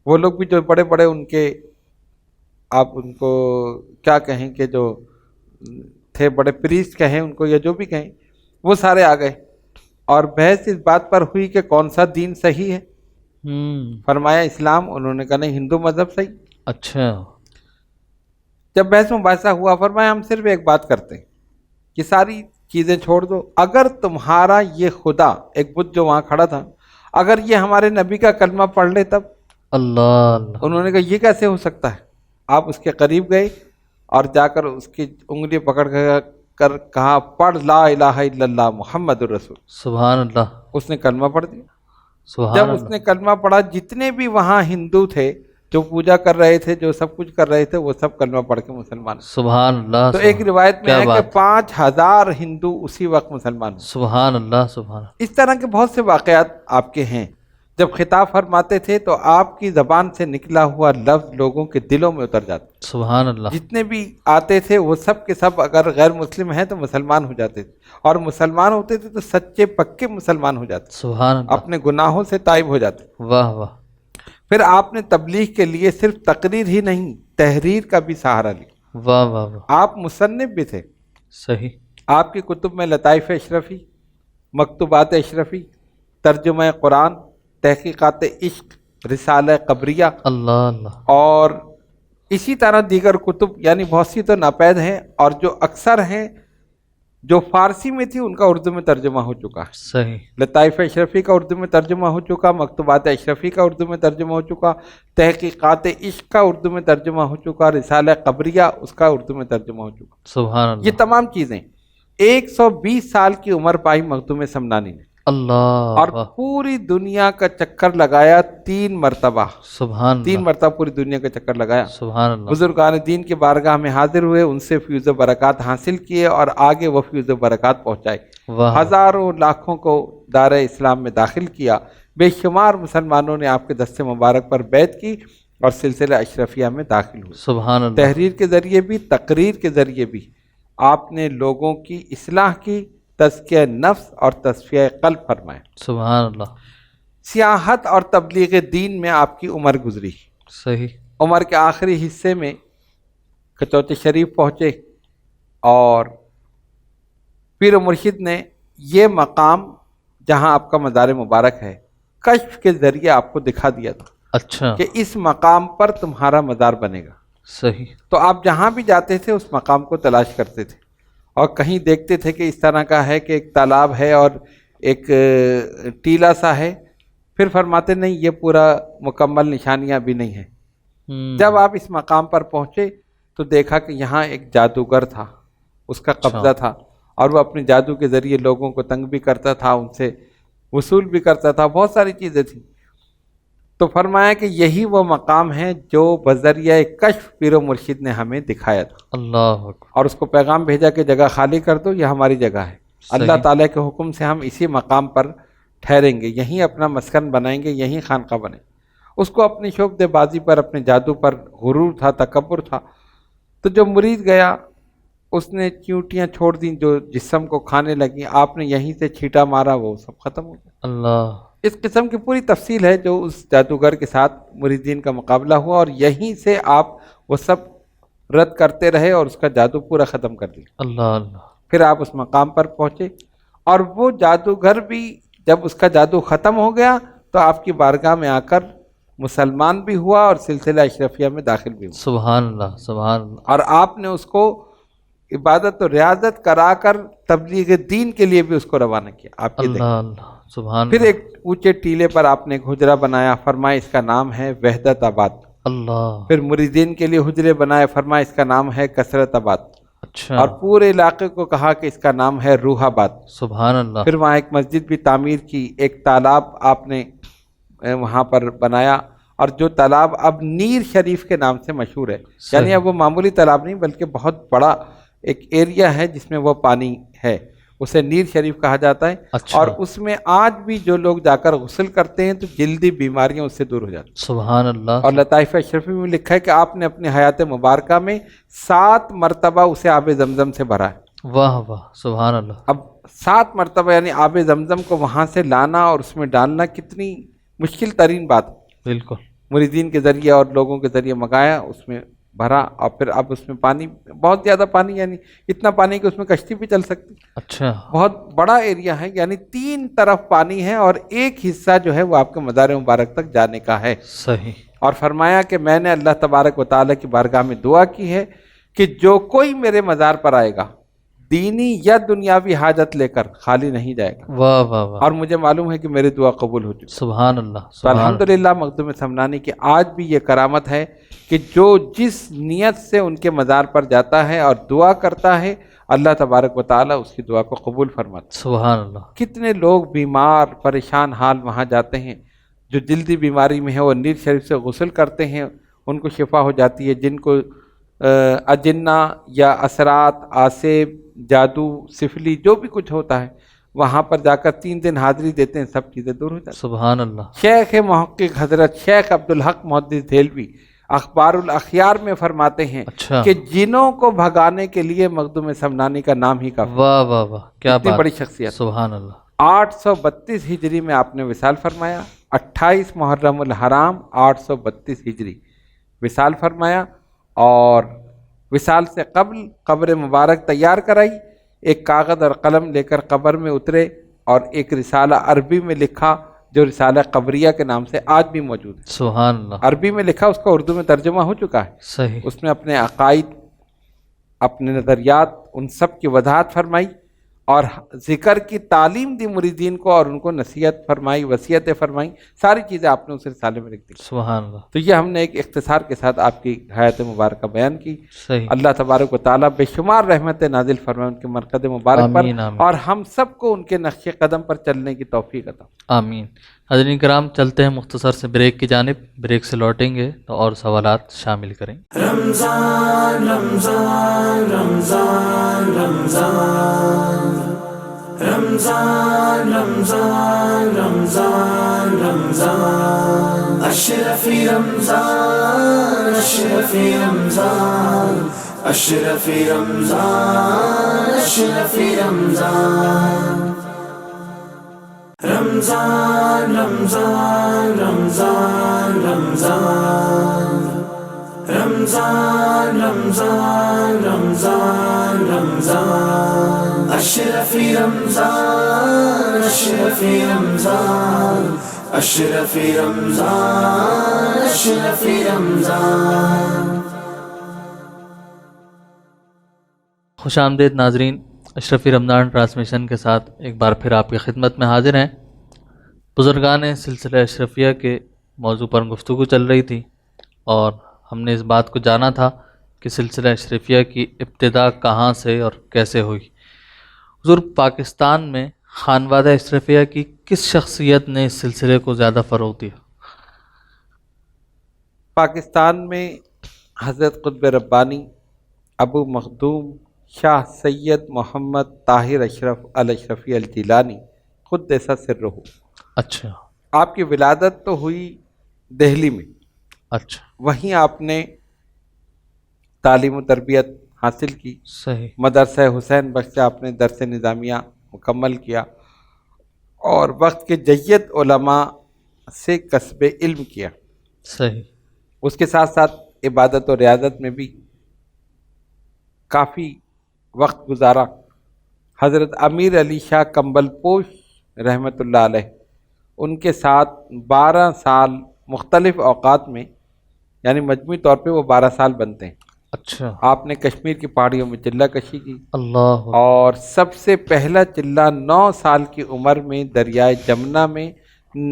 Speaker 3: وہ لوگ بھی جو بڑے بڑے ان کے آپ ان کو کیا کہیں کہ جو تھے بڑے پریسٹ کہیں ان کو یا جو بھی کہیں وہ سارے آ گئے اور بحث اس بات پر ہوئی کہ کون سا دین صحیح ہے فرمایا اسلام انہوں نے کہا نہیں ہندو مذہب صحیح
Speaker 2: اچھا
Speaker 3: جب بحث مباحثہ ہوا فرمایا ہم صرف ایک بات کرتے ہیں کہ ساری چیزیں چھوڑ دو اگر تمہارا یہ خدا ایک بت جو وہاں کھڑا تھا اگر یہ ہمارے نبی کا کلمہ پڑھ لے تب
Speaker 2: اللہ
Speaker 3: انہوں نے کہا یہ کیسے ہو سکتا ہے آپ اس کے قریب گئے اور جا کر اس کی انگلی پکڑ کر کہا پڑھ لا الہ الا اللہ محمد الرسول
Speaker 2: سبحان اللہ
Speaker 3: اس نے کلمہ پڑھ دیا
Speaker 2: سبحان
Speaker 3: جب اس
Speaker 2: اللہ
Speaker 3: نے کلمہ پڑھا جتنے بھی وہاں ہندو تھے جو پوجا کر رہے تھے، جو سب کچھ کر رہے تھے، وہ سب کلمہ پڑھ کے مسلمان ہوئے۔
Speaker 2: سبحان اللہ،
Speaker 3: تو ایک روایت میں
Speaker 2: کیا
Speaker 3: ہے کہ
Speaker 2: بات،
Speaker 3: 5000 ہندو اسی وقت مسلمان ہوئے۔
Speaker 2: سبحان اللہ، سبحان اللہ،
Speaker 3: اس طرح کے بہت سے واقعات آپ کے ہیں۔ جب خطاب فرماتے تھے تو آپ کی زبان سے نکلا ہوا لفظ لوگوں کے دلوں میں اتر جاتا،
Speaker 2: سبحان اللہ،
Speaker 3: جتنے بھی آتے تھے وہ سب کے سب اگر غیر مسلم ہیں تو مسلمان ہو جاتے تھے، اور مسلمان ہوتے تھے تو سچے پکے مسلمان ہو جاتے،
Speaker 2: سبحان اللہ،
Speaker 3: اپنے گناہوں سے تائب ہو جاتے۔
Speaker 2: واہ واہ،
Speaker 3: پھر آپ نے تبلیغ کے لیے صرف تقریر ہی نہیں، تحریر کا بھی سہارا لیا۔
Speaker 2: واہ واہ واہ،
Speaker 3: آپ مصنف بھی تھے،
Speaker 2: صحیح،
Speaker 3: آپ کی کتب میں لطائف اشرفی، مکتوبات اشرفی، ترجمہ قرآن، تحقیقات عشق، رسالہ قبریہ،
Speaker 2: اللہ اللہ،
Speaker 3: اور اسی طرح دیگر کتب، یعنی بہت سی تو ناپید ہیں، اور جو اکثر ہیں جو فارسی میں تھی ان کا اردو میں ترجمہ ہو چکا ہے۔
Speaker 2: صحیح،
Speaker 3: لطائف اشرفی کا اردو میں ترجمہ ہو چکا، مکتوبات اشرفی کا اردو میں ترجمہ ہو چکا، تحقیقات عشق کا اردو میں ترجمہ ہو چکا، رسالہ قبریہ اس کا اردو میں ترجمہ ہو چکا۔
Speaker 2: سبحان
Speaker 3: یہ
Speaker 2: اللہ،
Speaker 3: تمام چیزیں 120 سال کی عمر پائی مخدوم سمنانی نے،
Speaker 2: اللہ،
Speaker 3: اور
Speaker 2: واہ،
Speaker 3: پوری دنیا کا چکر لگایا 3 مرتبہ،
Speaker 2: سبحان
Speaker 3: 3
Speaker 2: اللہ،
Speaker 3: مرتبہ پوری دنیا کا چکر لگایا۔
Speaker 2: سبحان اللہ،
Speaker 3: بزرگان دین کے بارگاہ میں حاضر ہوئے، ان سے فیض و برکات حاصل کیے، اور آگے وہ فیض و برکات پہنچائے۔
Speaker 2: واہ،
Speaker 3: ہزاروں لاکھوں کو دار اسلام میں داخل کیا، بے شمار مسلمانوں نے آپ کے دست مبارک پر بیعت کی اور سلسلہ اشرفیہ میں داخل ہوئے۔
Speaker 2: سبحان اللہ،
Speaker 3: تحریر کے ذریعے بھی، تقریر کے ذریعے بھی آپ نے لوگوں کی اصلاح کی، تزکیہ نفس اور تصفیہ قلب فرمائے۔
Speaker 2: سبحان اللہ،
Speaker 3: سیاحت اور تبلیغ دین میں آپ کی عمر گزری،
Speaker 2: صحیح،
Speaker 3: عمر کے آخری حصے میں کچوت شریف پہنچے، اور پیر و مرشد نے یہ مقام جہاں آپ کا مزار مبارک ہے کشف کے ذریعے آپ کو دکھا دیا تھا
Speaker 2: اچھا،
Speaker 3: کہ اس مقام پر تمہارا مزار بنے گا۔
Speaker 2: صحیح،
Speaker 3: تو آپ جہاں بھی جاتے تھے اس مقام کو تلاش کرتے تھے، اور کہیں دیکھتے تھے کہ اس طرح کا ہے کہ ایک تالاب ہے اور ایک ٹیلا سا ہے، پھر فرماتے نہیں یہ پورا مکمل نشانیاں بھی نہیں ہیں۔ جب آپ اس مقام پر پہنچے تو دیکھا کہ یہاں ایک جادوگر تھا، اس کا قبضہ تھا، اور وہ اپنے جادو کے ذریعے لوگوں کو تنگ بھی کرتا تھا، ان سے وصول بھی کرتا تھا، بہت ساری چیزیں تھیں۔ تو فرمایا کہ یہی وہ مقام ہے جو بذریعہ کشف پیر و مرشد نے ہمیں دکھایا تھا،
Speaker 2: اللہ اکبر،
Speaker 3: اور اس کو پیغام بھیجا کہ جگہ خالی کر دو، یہ ہماری جگہ ہے، اللہ
Speaker 2: صحیح،
Speaker 3: تعالیٰ کے حکم سے ہم اسی مقام پر ٹھہریں گے، یہیں اپنا مسکن بنائیں گے، یہیں خانقاہ بنیں۔ اس کو اپنی شوق دے بازی پر، اپنے جادو پر غرور تھا، تکبر تھا۔ تو جو مرید گیا اس نے چیونٹیاں چھوڑ دیں جو جسم کو کھانے لگیں، آپ نے یہیں سے چھیٹا مارا، وہ سب ختم ہو گیا۔
Speaker 2: اللہ،
Speaker 3: اس قسم کی پوری تفصیل ہے جو اس جادوگر کے ساتھ مریدین کا مقابلہ ہوا، اور یہیں سے آپ وہ سب رد کرتے رہے اور اس کا جادو پورا ختم کر دیا۔
Speaker 2: اللہ، اللہ،
Speaker 3: پھر آپ اس مقام پر پہنچے، اور وہ جادوگر بھی جب اس کا جادو ختم ہو گیا تو آپ کی بارگاہ میں آ کر مسلمان بھی ہوا اور سلسلہ اشرفیہ میں داخل بھی ہوا،
Speaker 2: سبحان اللہ، سبحان اللہ،
Speaker 3: اور آپ نے اس کو عبادت و ریاضت کرا کر تبلیغ دین کے لیے بھی اس کو روانہ کیا۔ آپ یہ دیکھیں،
Speaker 2: اللہ، اللہ، سبحان
Speaker 3: پھر
Speaker 2: اللہ،
Speaker 3: ایک اونچے ٹیلے پر آپ نے ایک حجرہ بنایا، فرمایا اس کا نام ہے وحدت آباد۔
Speaker 2: اللہ،
Speaker 3: پھر مریدین کے لیے حجرے بنائے، فرمایا اس کا نام ہے کثرت آباد،
Speaker 2: اچھا،
Speaker 3: اور پورے علاقے کو کہا کہ اس کا نام ہے روح آباد۔
Speaker 2: سبحان اللہ،
Speaker 3: پھر وہاں ایک مسجد بھی تعمیر کی، ایک تالاب آپ نے وہاں پر بنایا، اور جو تالاب اب نیر شریف کے نام سے مشہور ہے، یعنی اب وہ معمولی تالاب نہیں بلکہ بہت بڑا ایک ایریا ہے جس میں وہ پانی ہے، اسے نیر شریف کہا جاتا ہے،
Speaker 2: اچھا،
Speaker 3: اور اس میں آج بھی جو لوگ جا کر غسل کرتے ہیں تو جلدی بیماریاں اس سے دور ہو جاتی ہیں۔
Speaker 2: سبحان اللہ،
Speaker 3: اور لطائف اشرفی میں لکھا ہے کہ آپ نے اپنی حیات مبارکہ میں 7 مرتبہ اسے آب زمزم سے بھرا ہے۔
Speaker 2: واہ واہ، سبحان اللہ،
Speaker 3: اب 7 مرتبہ یعنی آب زمزم کو وہاں سے لانا اور اس میں ڈالنا کتنی مشکل ترین بات ہے۔
Speaker 2: بالکل،
Speaker 3: مریدین کے ذریعے اور لوگوں کے ذریعے منگایا، اس میں بھرا، اور پھر اب اس میں پانی، بہت زیادہ پانی، یعنی اتنا پانی کہ اس میں کشتی بھی چل سکتی،
Speaker 2: اچھا،
Speaker 3: بہت بڑا ایریا ہے، یعنی 3 طرف پانی ہے، اور ایک حصہ جو ہے وہ آپ کے مزار مبارک تک جانے کا ہے۔
Speaker 2: صحیح،
Speaker 3: اور فرمایا کہ میں نے اللہ تبارک و تعالیٰ کی بارگاہ میں دعا کی ہے کہ جو کوئی میرے مزار پر آئے گا دینی یا دنیاوی حاجت لے کر خالی نہیں جائے گا،
Speaker 2: واہ واہ واہ،
Speaker 3: اور مجھے معلوم ہے کہ میری دعا قبول ہو چکی۔
Speaker 2: سبحان اللہ،
Speaker 3: تو
Speaker 2: سبحان اللہ،
Speaker 3: الحمدللہ مخدوم سمنانی کی آج بھی یہ کرامت ہے کہ جو جس نیت سے ان کے مزار پر جاتا ہے اور دعا کرتا ہے، اللہ تبارک و تعالیٰ اس کی دعا کو قبول فرماتا ہے۔
Speaker 2: سبحان اللہ،
Speaker 3: کتنے لوگ بیمار پریشان حال وہاں جاتے ہیں، جو جلدی بیماری میں ہے، وہ نیر شریف سے غسل کرتے ہیں ان کو شفا ہو جاتی ہے، جن کو اجنہ یا اثرات، آسیب، جادو، سفلی جو بھی کچھ ہوتا ہے، وہاں پر جا کر 3 دن حاضری دیتے ہیں، سب چیزیں دور ہو جاتی ہیں۔
Speaker 2: سبحان اللہ۔
Speaker 3: شیخ محقق حضرت شیخ عبدالحق محدث دہلوی اخبار الاخیار میں فرماتے ہیں
Speaker 2: اچھا،
Speaker 3: کہ جنوں کو بھگانے کے لیے مخدوم سمنانی کا نام ہی کافی،
Speaker 2: واہ واہ واہ، کیا
Speaker 3: اتنی
Speaker 2: بات،
Speaker 3: بڑی شخصیت۔
Speaker 2: سبحان اللہ۔
Speaker 3: 832 ہجری میں آپ نے وصال فرمایا، 28 محرم الحرام 832 ہجری وصال فرمایا، اور وصال سے قبل قبر مبارک تیار کرائی، ایک کاغذ اور قلم لے کر قبر میں اترے اور ایک رسالہ عربی میں لکھا جو رسالہ قبریہ کے نام سے آج بھی موجود ہے۔
Speaker 2: سبحان اللہ،
Speaker 3: عربی میں لکھا، اس کا اردو میں ترجمہ ہو چکا ہے۔
Speaker 2: صحیح،
Speaker 3: اس میں اپنے عقائد، اپنے نظریات، ان سب کی وضاحت فرمائی اور ذکر کی تعلیم دی مریدین کو، اور ان کو نصیحت فرمائی، وصیتیں فرمائی، ساری چیزیں آپ نے اس رسالے میں لکھ دی۔
Speaker 2: سبحان اللہ،
Speaker 3: تو یہ ہم نے ایک اختصار کے ساتھ آپ کی حیات مبارکہ بیان کی۔
Speaker 2: صحیح،
Speaker 3: اللہ تبارک و تعالیٰ بے شمار رحمت نازل فرمائے ان کے مرقد مبارک پر،
Speaker 2: آمین آمین
Speaker 3: اور ہم سب کو ان کے نقش قدم پر چلنے کی توفیق عطا۔
Speaker 2: آمین۔ حضرین کرام، چلتے ہیں مختصر سے بریک کی جانب، بریک سے لوٹیں گے تو اور سوالات شامل کریں۔
Speaker 4: رمضان رمضان رمضان رمضان رمضان رمضان رمضان رمضان اشرفی رمضان اشرفی رمضان اشرفی رمضان اشرفی رمضان رمضان رمضان رمضان رمضان رمضان رمضان رمضان رمضان اشرفی رمضان اشرفی رمضان اشرفی رمضان اشرفی رمضان۔
Speaker 2: خوش آمدید ناظرین، اشرفی رمضان ٹرانسمیشن کے ساتھ ایک بار پھر آپ کی خدمت میں حاضر ہیں۔ بزرگان سلسلہ اشرفیہ کے موضوع پر گفتگو چل رہی تھی، اور ہم نے اس بات کو جانا تھا کہ سلسلہ اشرفیہ کی ابتدا کہاں سے اور کیسے ہوئی۔ حضور، پاکستان میں خانوادہ اشرفیہ کی کس شخصیت نے اس سلسلے کو زیادہ فروغ دیا؟
Speaker 3: پاکستان میں حضرت قطب ربانی ابو مخدوم شاہ سید محمد طاہر اشرف الاشرفی الجیلانی قدس سرہ،
Speaker 2: اچھا
Speaker 3: آپ کی ولادت تو ہوئی دہلی میں،
Speaker 2: اچھا،
Speaker 3: وہیں آپ نے تعلیم و تربیت حاصل کی،
Speaker 2: صحیح،
Speaker 3: مدرسہ حسین بخش سے آپ نے درس نظامیہ مکمل کیا، اور وقت کے جید علماء سے کسب علم کیا۔
Speaker 2: صحیح،
Speaker 3: اس کے ساتھ ساتھ عبادت و ریاضت میں بھی کافی وقت گزارا۔ حضرت امیر علی شاہ کمبل پوش رحمۃ اللہ علیہ، ان کے ساتھ 12 سال مختلف اوقات میں، یعنی مجموعی طور پہ وہ 12 سال بنتے ہیں۔
Speaker 2: اچھا،
Speaker 3: آپ نے کشمیر کی پہاڑیوں میں چلہ کشی کی،
Speaker 2: اللہ،
Speaker 3: اور سب سے پہلا چلہ 9 سال کی عمر میں دریائے جمنا میں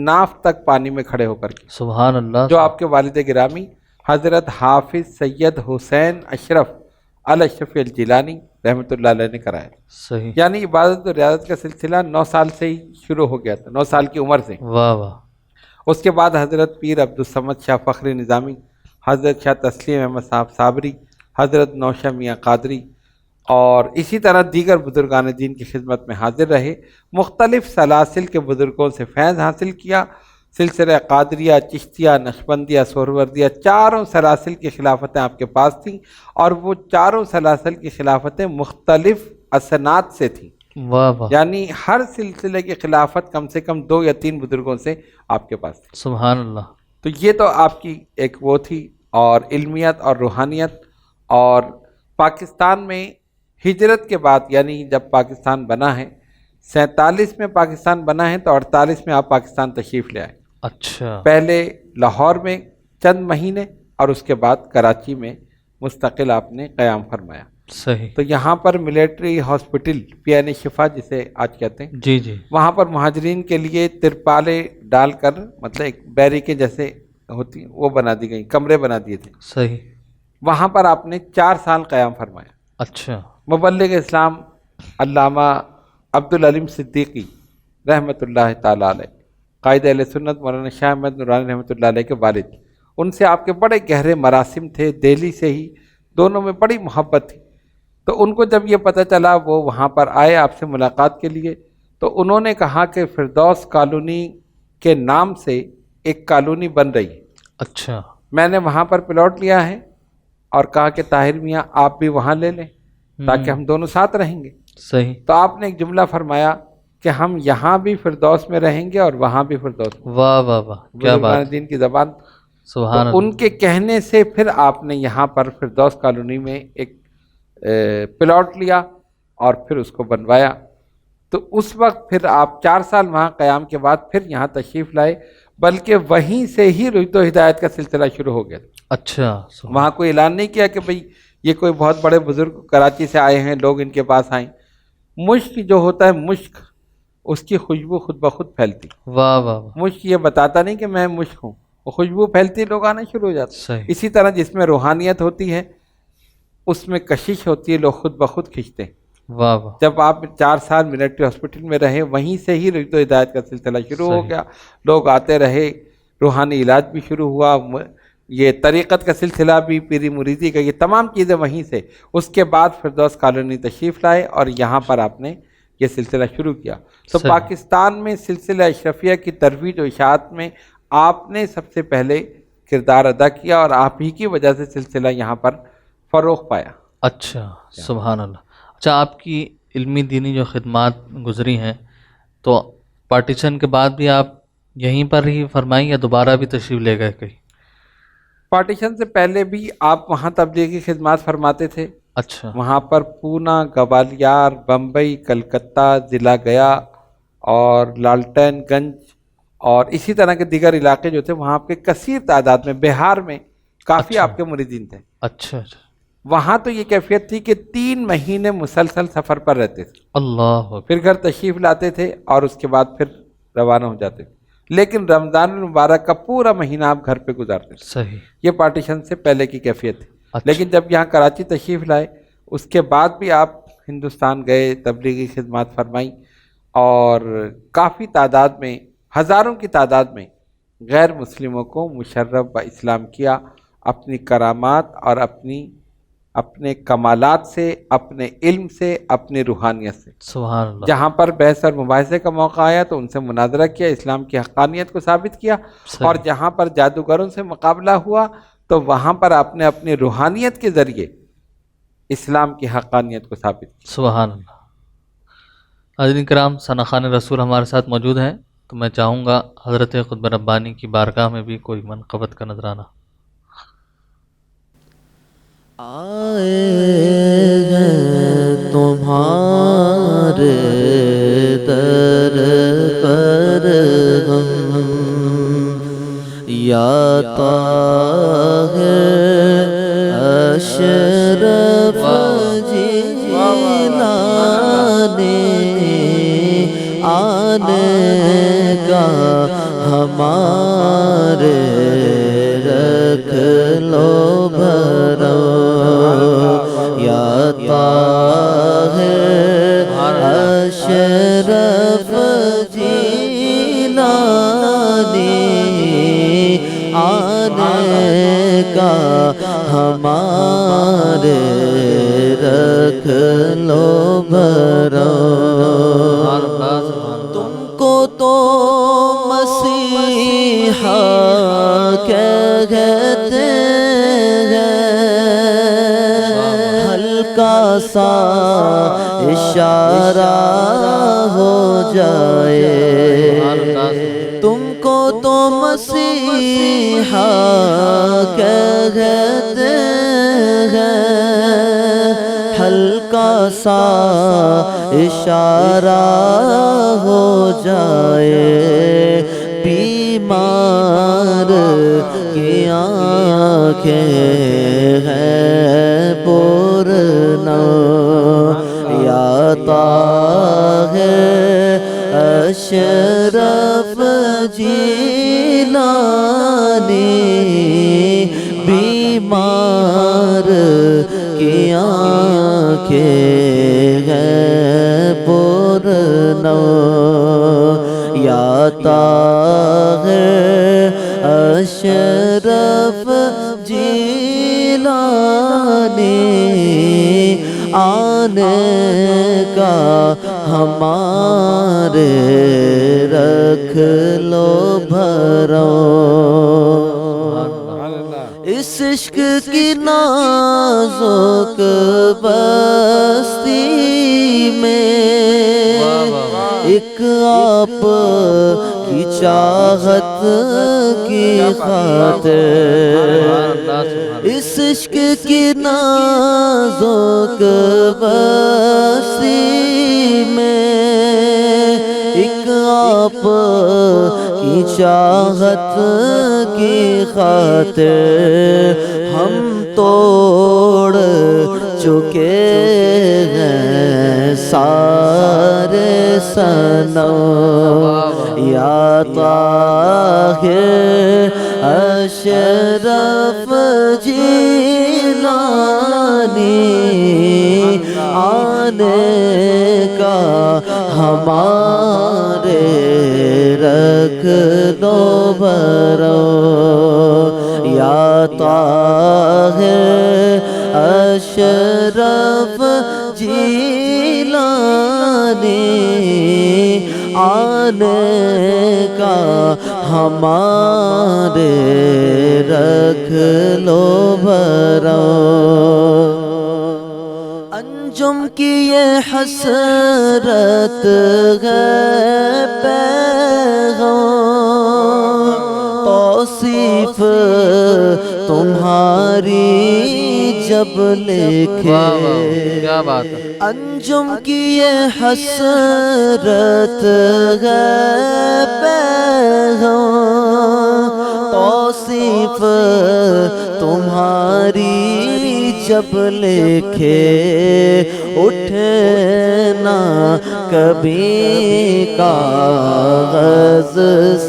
Speaker 3: ناف تک پانی میں کھڑے ہو کر کے،
Speaker 2: سبحان اللہ،
Speaker 3: جو آپ کے والد گرامی حضرت حافظ سید حسین اشرف الاشرفی الجیلانی رحمۃ اللہ علیہ نے کرایا۔
Speaker 2: صحیح،
Speaker 3: یعنی عبادت و ریاضت کا سلسلہ 9 سال سے ہی شروع ہو گیا تھا، 9 سال کی عمر سے۔
Speaker 2: واہ واہ،
Speaker 3: اس کے بعد حضرت پیر عبدالصمد شاہ فخری نظامی، حضرت شاہ تسلیم احمد صاحب صابری، حضرت نوشہ میاں قادری، اور اسی طرح دیگر بزرگان دین کی خدمت میں حاضر رہے۔ مختلف سلاسل کے بزرگوں سے فیض حاصل کیا۔ سلسلہ قادریہ، چشتیہ، نقشبندیہ، سہروردیہ، چاروں سلاسل کی خلافتیں آپ کے پاس تھیں، اور وہ چاروں سلاسل کی خلافتیں مختلف اسناد سے تھیں،
Speaker 2: واہ واہ،
Speaker 3: یعنی ہر سلسلے کی خلافت کم سے کم 2 یا 3 بزرگوں سے آپ کے پاس تھی۔
Speaker 2: سبحان اللہ،
Speaker 3: تو یہ تو آپ کی ایک وہ تھی، اور علمیت اور روحانیت۔ اور پاکستان میں ہجرت کے بعد، یعنی جب پاکستان بنا ہے، 47 میں پاکستان بنا ہے، تو 48 میں آپ پاکستان تشریف لے آئے۔
Speaker 2: اچھا،
Speaker 3: پہلے لاہور میں چند مہینے، اور اس کے بعد کراچی میں مستقل آپ نے قیام فرمایا۔
Speaker 2: صحیح،
Speaker 3: تو یہاں پر ملٹری ہاسپٹل PN شفا جسے آج کہتے ہیں،
Speaker 2: جی جی،
Speaker 3: وہاں پر مہاجرین کے لیے ترپالیں ڈال کر، مطلب ایک بیری کے جیسے ہوتی، وہ بنا دی گئی، کمرے بنا دیے تھے۔
Speaker 2: صحیح،
Speaker 3: وہاں پر آپ نے 4 سال قیام فرمایا۔
Speaker 2: اچھا،
Speaker 3: مبلغ اسلام علامہ عبدالعلیم صدیقی رحمۃ اللہ تعالیٰ علیہ، قائد اہل سنت مولانا شاہ احمد نورانی رحمۃ اللہ علیہ کے والد، ان سے آپ کے بڑے گہرے مراسم تھے، دہلی سے ہی دونوں میں بڑی محبت تھی۔ تو ان کو جب یہ پتہ چلا، وہ وہاں پر آئے آپ سے ملاقات کے لیے، تو انہوں نے کہا کہ فردوس کالونی کے نام سے ایک کالونی بن رہی ہے،
Speaker 2: اچھا،
Speaker 3: میں نے وہاں پر پلاٹ لیا ہے، اور کہا کہ طاہر میاں آپ بھی وہاں لے لیں تاکہ ہم دونوں ساتھ رہیں گے۔
Speaker 2: صحیح،
Speaker 3: تو آپ نے ایک جملہ فرمایا کہ ہم یہاں بھی فردوس میں رہیں گے اور وہاں بھی فردوس میں۔
Speaker 2: واہ واہ واہ، کیا بات،
Speaker 3: بزرگان دین کی زبان۔
Speaker 2: سبحان
Speaker 3: تو ان
Speaker 2: اللہ،
Speaker 3: کے کہنے سے پھر آپ نے یہاں پر فردوس کالونی میں ایک پلاٹ لیا اور پھر اس کو بنوایا۔ تو اس وقت پھر آپ 4 سال وہاں قیام کے بعد پھر یہاں تشریف لائے، بلکہ وہیں سے ہی رشد و ہدایت کا سلسلہ شروع ہو گیا۔
Speaker 2: اچھا، سبحان،
Speaker 3: وہاں کوئی اعلان نہیں کیا کہ بھئی یہ کوئی بہت بڑے بزرگ کراچی سے آئے ہیں، لوگ ان کے پاس آئیں۔ مشک جو ہوتا ہے، مشک، اس کی خوشبو خود بخود پھیلتی۔
Speaker 2: واہ واہ واہ،
Speaker 3: مشک یہ بتاتا نہیں کہ میں مشک ہوں، وہ خوشبو پھیلتی، لوگ آنا شروع ہو جاتے۔
Speaker 2: صحیح،
Speaker 3: اسی طرح جس میں روحانیت ہوتی ہے اس میں کشش ہوتی ہے، لوگ خود بخود کھنچتے ہیں۔
Speaker 2: واہ واہ،
Speaker 3: جب آپ 4 سال ملٹری ہاسپٹل میں رہے، وہیں سے ہی رشد و ہدایت کا سلسلہ شروع ہو
Speaker 2: صحیح،
Speaker 3: گیا، لوگ آتے رہے، روحانی علاج بھی شروع ہوا، یہ طریقت کا سلسلہ بھی، پیری مریدی کا، یہ تمام چیزیں وہیں سے۔ اس کے بعد فردوس کالونی تشریف لائے اور یہاں پر آپ نے یہ سلسلہ شروع کیا۔ تو
Speaker 2: صحیح،
Speaker 3: پاکستان میں سلسلہ اشرفیہ کی ترویج و اشاعت میں آپ نے سب سے پہلے کردار ادا کیا، اور آپ ہی کی وجہ سے سلسلہ یہاں پر فروغ پایا۔
Speaker 2: اچھا، سبحان اللہ۔ اچھا، آپ کی علمی دینی جو خدمات گزری ہیں، تو پارٹیشن کے بعد بھی آپ یہیں پر ہی فرمائیں یا دوبارہ بھی تشریف لے گئے کہیں؟
Speaker 3: پارٹیشن سے پہلے بھی آپ وہاں تبلیغی خدمات فرماتے تھے،
Speaker 2: اچھا،
Speaker 3: وہاں پر پونا، گوالیار، بمبئی، کلکتہ، ضلع گیا اور لالٹین گنج اور اسی طرح کے دیگر علاقے جو تھے، وہاں آپ کے کثیر تعداد میں، بہار میں کافی
Speaker 2: اچھا،
Speaker 3: آپ کے مریدین تھے۔
Speaker 2: اچھا اچھا،
Speaker 3: وہاں تو یہ کیفیت تھی کہ 3 مہینے مسلسل سفر پر رہتے تھے،
Speaker 2: اللہ اکبر،
Speaker 3: پھر گھر تشریف لاتے تھے اور اس کے بعد پھر روانہ ہو جاتے تھے، لیکن رمضان المبارک کا پورا مہینہ آپ گھر پہ گزارتے تھے۔
Speaker 2: صحیح،
Speaker 3: یہ پارٹیشن سے پہلے کی کیفیت تھی۔
Speaker 2: اچھا،
Speaker 3: لیکن جب یہاں کراچی تشریف لائے، اس کے بعد بھی آپ ہندوستان گئے، تبلیغی خدمات فرمائیں، اور کافی تعداد میں، ہزاروں کی تعداد میں غیر مسلموں کو مشرف با اسلام کیا، اپنی کرامات اور اپنے کمالات سے، اپنے علم سے، اپنی روحانیت سے۔
Speaker 2: سبحان اللہ،
Speaker 3: جہاں پر بحث اور مباحثے کا موقع آیا تو ان سے مناظرہ کیا، اسلام کی حقانیت کو ثابت کیا،
Speaker 2: صحیح،
Speaker 3: اور جہاں پر جادوگروں سے مقابلہ ہوا تو وہاں پر آپ نے اپنی روحانیت کے ذریعے اسلام کی حقانیت کو ثابت کیا۔
Speaker 2: سبحان اللہ۔ حاضرین کرام، ثنا خوان رسول ہمارے ساتھ موجود ہیں، تو میں چاہوں گا حضرت قطب ربانی کی بارگاہ میں بھی کوئی منقبت کا نذرانہ۔
Speaker 1: آئے ہیں تمہارے در پر ہم، یا طاہر اشرف جیلانے، آنے کا ہمارے رکھ لو بھرو، یا طاہر اشرف جیلانی، آنے کا ہمارے رکھ لو بھرو، تم کو تو مسیحا کہتے ہیں، ہلکا سا اشارہ ہو جائے، تم کو تو مسیحا کہتے ہیں، ہلکا سا اشارہ ہو جائے، بیمار کی آنکھیں ہیں پرنا، یا طاہر اشرف جیلانی، بیمار کی آنکھیں ہیں پرنا، یا طاہر اشرف آنے کا ہمارے رکھ لو بھرم، اس عشق کی نازک بستی میں ایک آپ کی چاہت کی خاطر، اس عشق کی نازک بستی میں ایک آپ کی چاہت کی خاطر ہم توڑ چکے ہیں سارے صنم، یا طاہر اشرف جیلانی، آنے کا ہمارے رکھ دو بھرم، یا طاہر اشرف جیلانی، آنے کا ہمارے رکھ لو بھرم، انجم کی یہ حسرت ہے پیغام، توصیف تمہاری جب لکھے،
Speaker 2: کیا بات ہے،
Speaker 1: انجم کی یہ حسرت ہے پیغام، توصیف تمہاری جب لکھے، اٹھے نہ کبھی کاغذ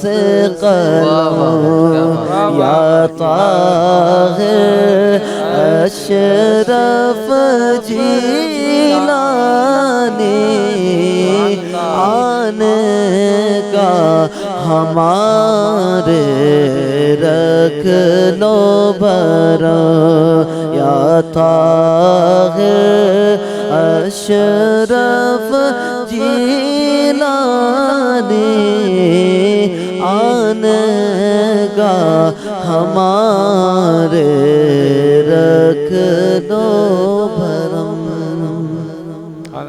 Speaker 1: سے قلم، یا طاہر اشرف جیلانی، آنے کا ہمارے رکھ لو بھرم، یا طاہر اشرف جیلانی، آنے کا ہمارے رکھ دو بھرم۔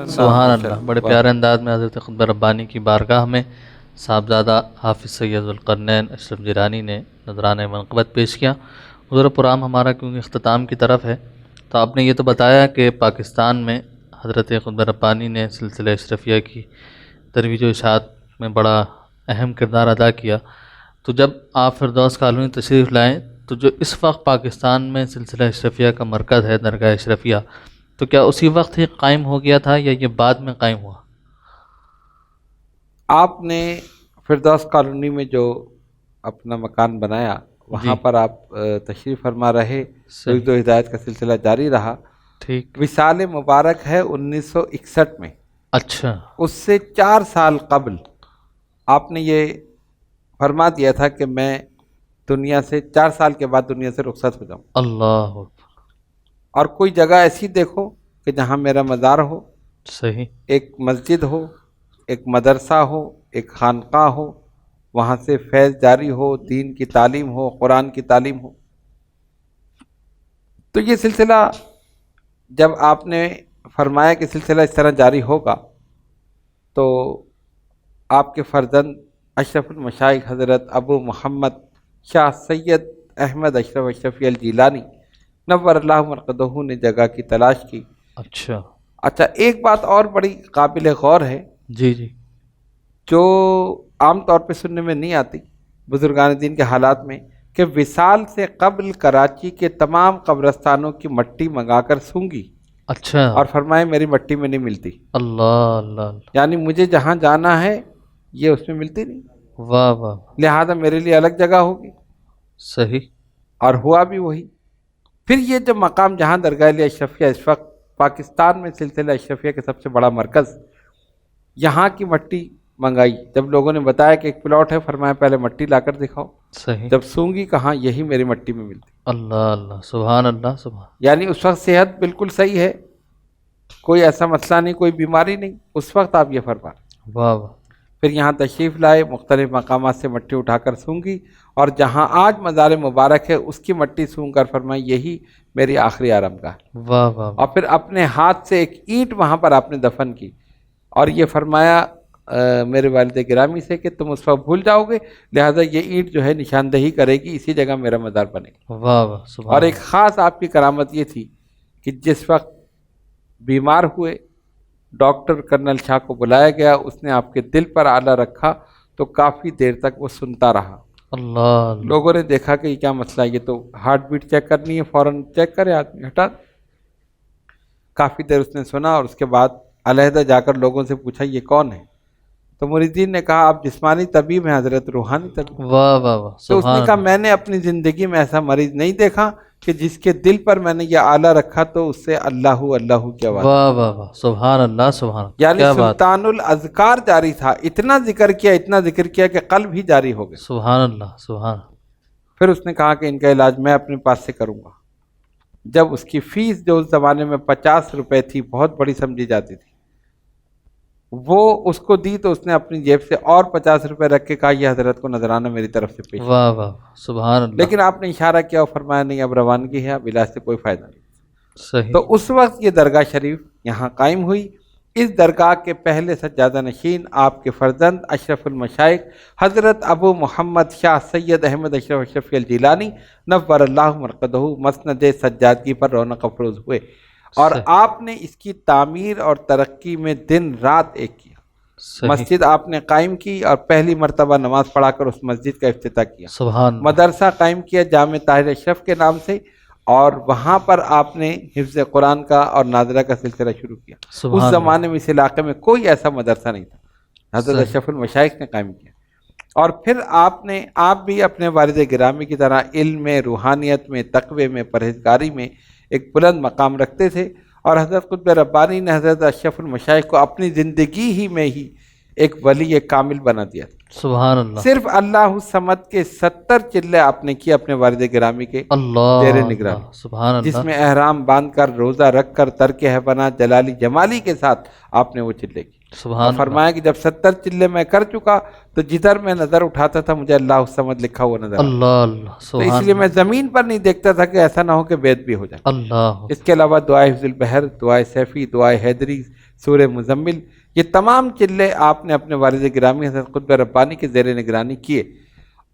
Speaker 2: سبحان اللہ، بڑے پیارے انداز میں حضرت قطب ربانی کی بارگاہ میں صاحبزادہ حافظ سید ذوالقرنین اشرف جیلانی نے نذرانہ منقبت پیش کیا۔ حضور پرام ہمارا کیونکہ اختتام کی طرف ہے، تو آپ نے یہ تو بتایا کہ پاکستان میں حضرت قطب ربانی نے سلسلہ اشرفیہ کی ترویج و اشاعت میں بڑا اہم کردار ادا کیا، تو جب آپ فردوس کالونی تشریف لائیں تو جو اس وقت پاکستان میں سلسلہ اشرفیہ کا مرکز ہے درگاہ اشرفیہ، تو کیا اسی وقت ہی قائم ہو گیا تھا یا یہ بعد میں قائم ہوا؟
Speaker 3: آپ نے فردوس کالونی میں جو اپنا مکان بنایا وہاں پر آپ تشریف فرما رہے، رشد و ہدایت کا سلسلہ جاری رہا۔
Speaker 2: ٹھیک،
Speaker 3: وصال مبارک ہے 1961 میں،
Speaker 2: اچھا،
Speaker 3: اس سے 4 سال قبل آپ نے یہ فرما دیا تھا کہ میں دنیا سے 4 سال کے بعد دنیا سے رخصت ہو جاؤں،
Speaker 2: اللہ اکبر،
Speaker 3: اور کوئی جگہ ایسی دیکھو کہ جہاں میرا مزار ہو،
Speaker 2: صحیح،
Speaker 3: ایک مسجد ہو، ایک مدرسہ ہو، ایک خانقاہ ہو، وہاں سے فیض جاری ہو، دین کی تعلیم ہو، قرآن کی تعلیم ہو۔ تو یہ سلسلہ جب آپ نے فرمایا کہ سلسلہ اس طرح جاری ہوگا، تو آپ کے فرزند اشرف المشائخ حضرت ابو محمد شاہ سید احمد اشرف اشرفی الجیلانی نور اللہ مرقدہ نے جگہ کی تلاش کی۔
Speaker 2: اچھا،
Speaker 3: ایک بات اور بڑی قابل غور ہے
Speaker 2: جی جی،
Speaker 3: جو عام طور پہ سننے میں نہیں آتی بزرگان دین کے حالات میں، کہ وصال سے قبل کراچی کے تمام قبرستانوں کی مٹی منگا کر سونگی،
Speaker 2: اچھا،
Speaker 3: اور فرمائے میری مٹی میں نہیں ملتی،
Speaker 2: اللہ اللہ اللہ،
Speaker 3: یعنی مجھے جہاں جانا ہے یہ اس میں ملتی نہیں،
Speaker 2: واہ واہ،
Speaker 3: لہذا میرے لیے الگ جگہ ہوگی،
Speaker 2: صحیح،
Speaker 3: اور ہوا بھی وہی۔ پھر یہ جو مقام جہاں درگاہ اشرفیہ اس وقت پاکستان میں سلسلہ اشرفیہ کے سب سے بڑا مرکز، یہاں کی مٹی منگائی. جب لوگوں نے بتایا کہ ایک پلاٹ ہے، فرمایا پہلے مٹی لا کر دکھاؤ.
Speaker 2: صحیح.
Speaker 3: جب سونگی کہاں یہی میری مٹی میں ملتی.
Speaker 2: اللہ اللہ، سبحان اللہ، سبحان.
Speaker 3: یعنی اس وقت صحت بالکل صحیح ہے، کوئی ایسا مسئلہ نہیں، کوئی بیماری نہیں، اس وقت آپ یہ فرما.
Speaker 2: واہ واہ.
Speaker 3: پھر یہاں تشریف لائے، مختلف مقامات سے مٹی اٹھا کر سونگی، اور جہاں آج مزار مبارک ہے اس کی مٹی سونگ کر فرمائی یہی میری آخری آرام گاہ.
Speaker 2: واہ واہ.
Speaker 3: اور پھر اپنے ہاتھ سے ایک اینٹ وہاں پر آپ نے دفن کی، اور یہ فرمایا میرے والد گرامی سے کہ تم اس وقت بھول جاؤ گے، لہٰذا یہ اینٹ جو ہے نشاندہی کرے گی، اسی جگہ میرا مزار بنے گا.
Speaker 2: واہ واہ، سبحان.
Speaker 3: اور ایک خاص آپ کی کرامت یہ تھی کہ جس وقت بیمار ہوئے، ڈاکٹر کرنل شاہ کو بلایا گیا، اس نے آپ کے دل پر آلہ رکھا تو کافی دیر تک وہ سنتا رہا.
Speaker 2: اللہ.
Speaker 3: لوگوں نے دیکھا کہ یہ کیا مسئلہ ہے، یہ تو ہارٹ بیٹ چیک کرنی ہے، فوراً چیک کرے آدمی، ہٹا. کافی دیر اس نے سنا، اور اس کے بعد علیحدہ جا کر لوگوں سے پوچھا یہ کون ہے. تو مریدین نے کہا آپ جسمانی طبیب ہیں، حضرت روحانی طبیب.
Speaker 2: واہ واہ واہ،
Speaker 3: تو اس نے
Speaker 2: سبحان.
Speaker 3: کہا میں نے اپنی زندگی میں ایسا مریض نہیں دیکھا کہ جس کے دل پر میں نے یہ آلہ رکھا تو اس سے اللہ اللہ کی آواز.
Speaker 2: واہ واہ واہ، سبحان اللہ، سبحان.
Speaker 3: یعنی
Speaker 2: کیا بات.
Speaker 3: سلطان الاذکار جاری تھا، اتنا ذکر کیا کہ قلب ہی جاری ہو گیا.
Speaker 2: سبحان اللہ، سبحان.
Speaker 3: پھر اس نے کہا کہ ان کا علاج میں اپنے پاس سے کروں گا. جب اس کی فیس جو اس زمانے میں 50 روپے تھی، بہت بڑی سمجھی جاتی تھی، وہ اس کو دی تو اس نے اپنی جیب سے اور 50 روپے رکھ کے کہا یہ حضرت کو نذرانہ میری طرف سے پیش.
Speaker 2: واہ واہ، سبحان اللہ.
Speaker 3: لیکن آپ نے اشارہ کیا اور فرمایا نہیں، اب روانگی ہے، اب علاج سے کوئی فائدہ نہیں.
Speaker 2: صحیح.
Speaker 3: تو اس وقت یہ درگاہ شریف یہاں قائم ہوئی. اس درگاہ کے پہلے سجادہ نشین آپ کے فرزند اشرف المشائخ حضرت ابو محمد شاہ سید احمد اشرف اشرفی الجیلانی نور اللہ مرقدہ مسند سجادگی پر رونق افروز ہوئے، اور آپ نے اس کی تعمیر اور ترقی میں دن رات ایک کیا.
Speaker 2: صحیح.
Speaker 3: مسجد آپ نے قائم کی اور پہلی مرتبہ نماز پڑھا کر اس مسجد کا افتتاح کیا.
Speaker 2: سبحان.
Speaker 3: مدرسہ قائم کیا جامع طاہر اشرف کے نام سے، اور وہاں پر آپ نے حفظ قرآن کا اور ناظرہ کا سلسلہ شروع کیا. اس زمانے میں اس علاقے میں کوئی ایسا مدرسہ نہیں تھا، حضرت اشرف المشائخ نے قائم کیا. اور پھر آپ بھی اپنے والد گرامی کی طرح علم میں، روحانیت میں، تقوی میں، پرہیزگاری میں ایک بلند مقام رکھتے تھے، اور حضرت قطب ربانی نے حضرت اشرف المشائخ کو اپنی زندگی ہی میں ہی ایک ولی کامل بنا دیا.
Speaker 2: سبحان اللہ.
Speaker 3: صرف اللہ الصمد کے 70 چلے آپ نے کیے اپنے والد گرامی کے
Speaker 2: اللہ
Speaker 3: زیر نگرانی.
Speaker 2: سبحان اللہ.
Speaker 3: جس میں احرام باندھ کر، روزہ رکھ کر، ترک حیوانات جلالی جمالی کے ساتھ آپ نے وہ چلے کی.
Speaker 2: سبحان.
Speaker 3: فرمایا کہ جب 70 چلے میں کر چکا تو جدھر میں نظر اٹھاتا تھا مجھے اللہ الصمد لکھا ہوا نظر.
Speaker 2: اللہ اللہ.
Speaker 3: تو اس لیے میں زمین پر نہیں دیکھتا تھا کہ ایسا نہ ہو کہ بیت بھی ہو جائے.
Speaker 2: اللہ.
Speaker 3: اس کے علاوہ دعائے حفظ البحر، دعائے سیفی، دعائے حیدری، سورہ مزمل، یہ تمام چلے آپ نے اپنے والد گرامی حضرت قطب ربانی کے زیر نگرانی کیے،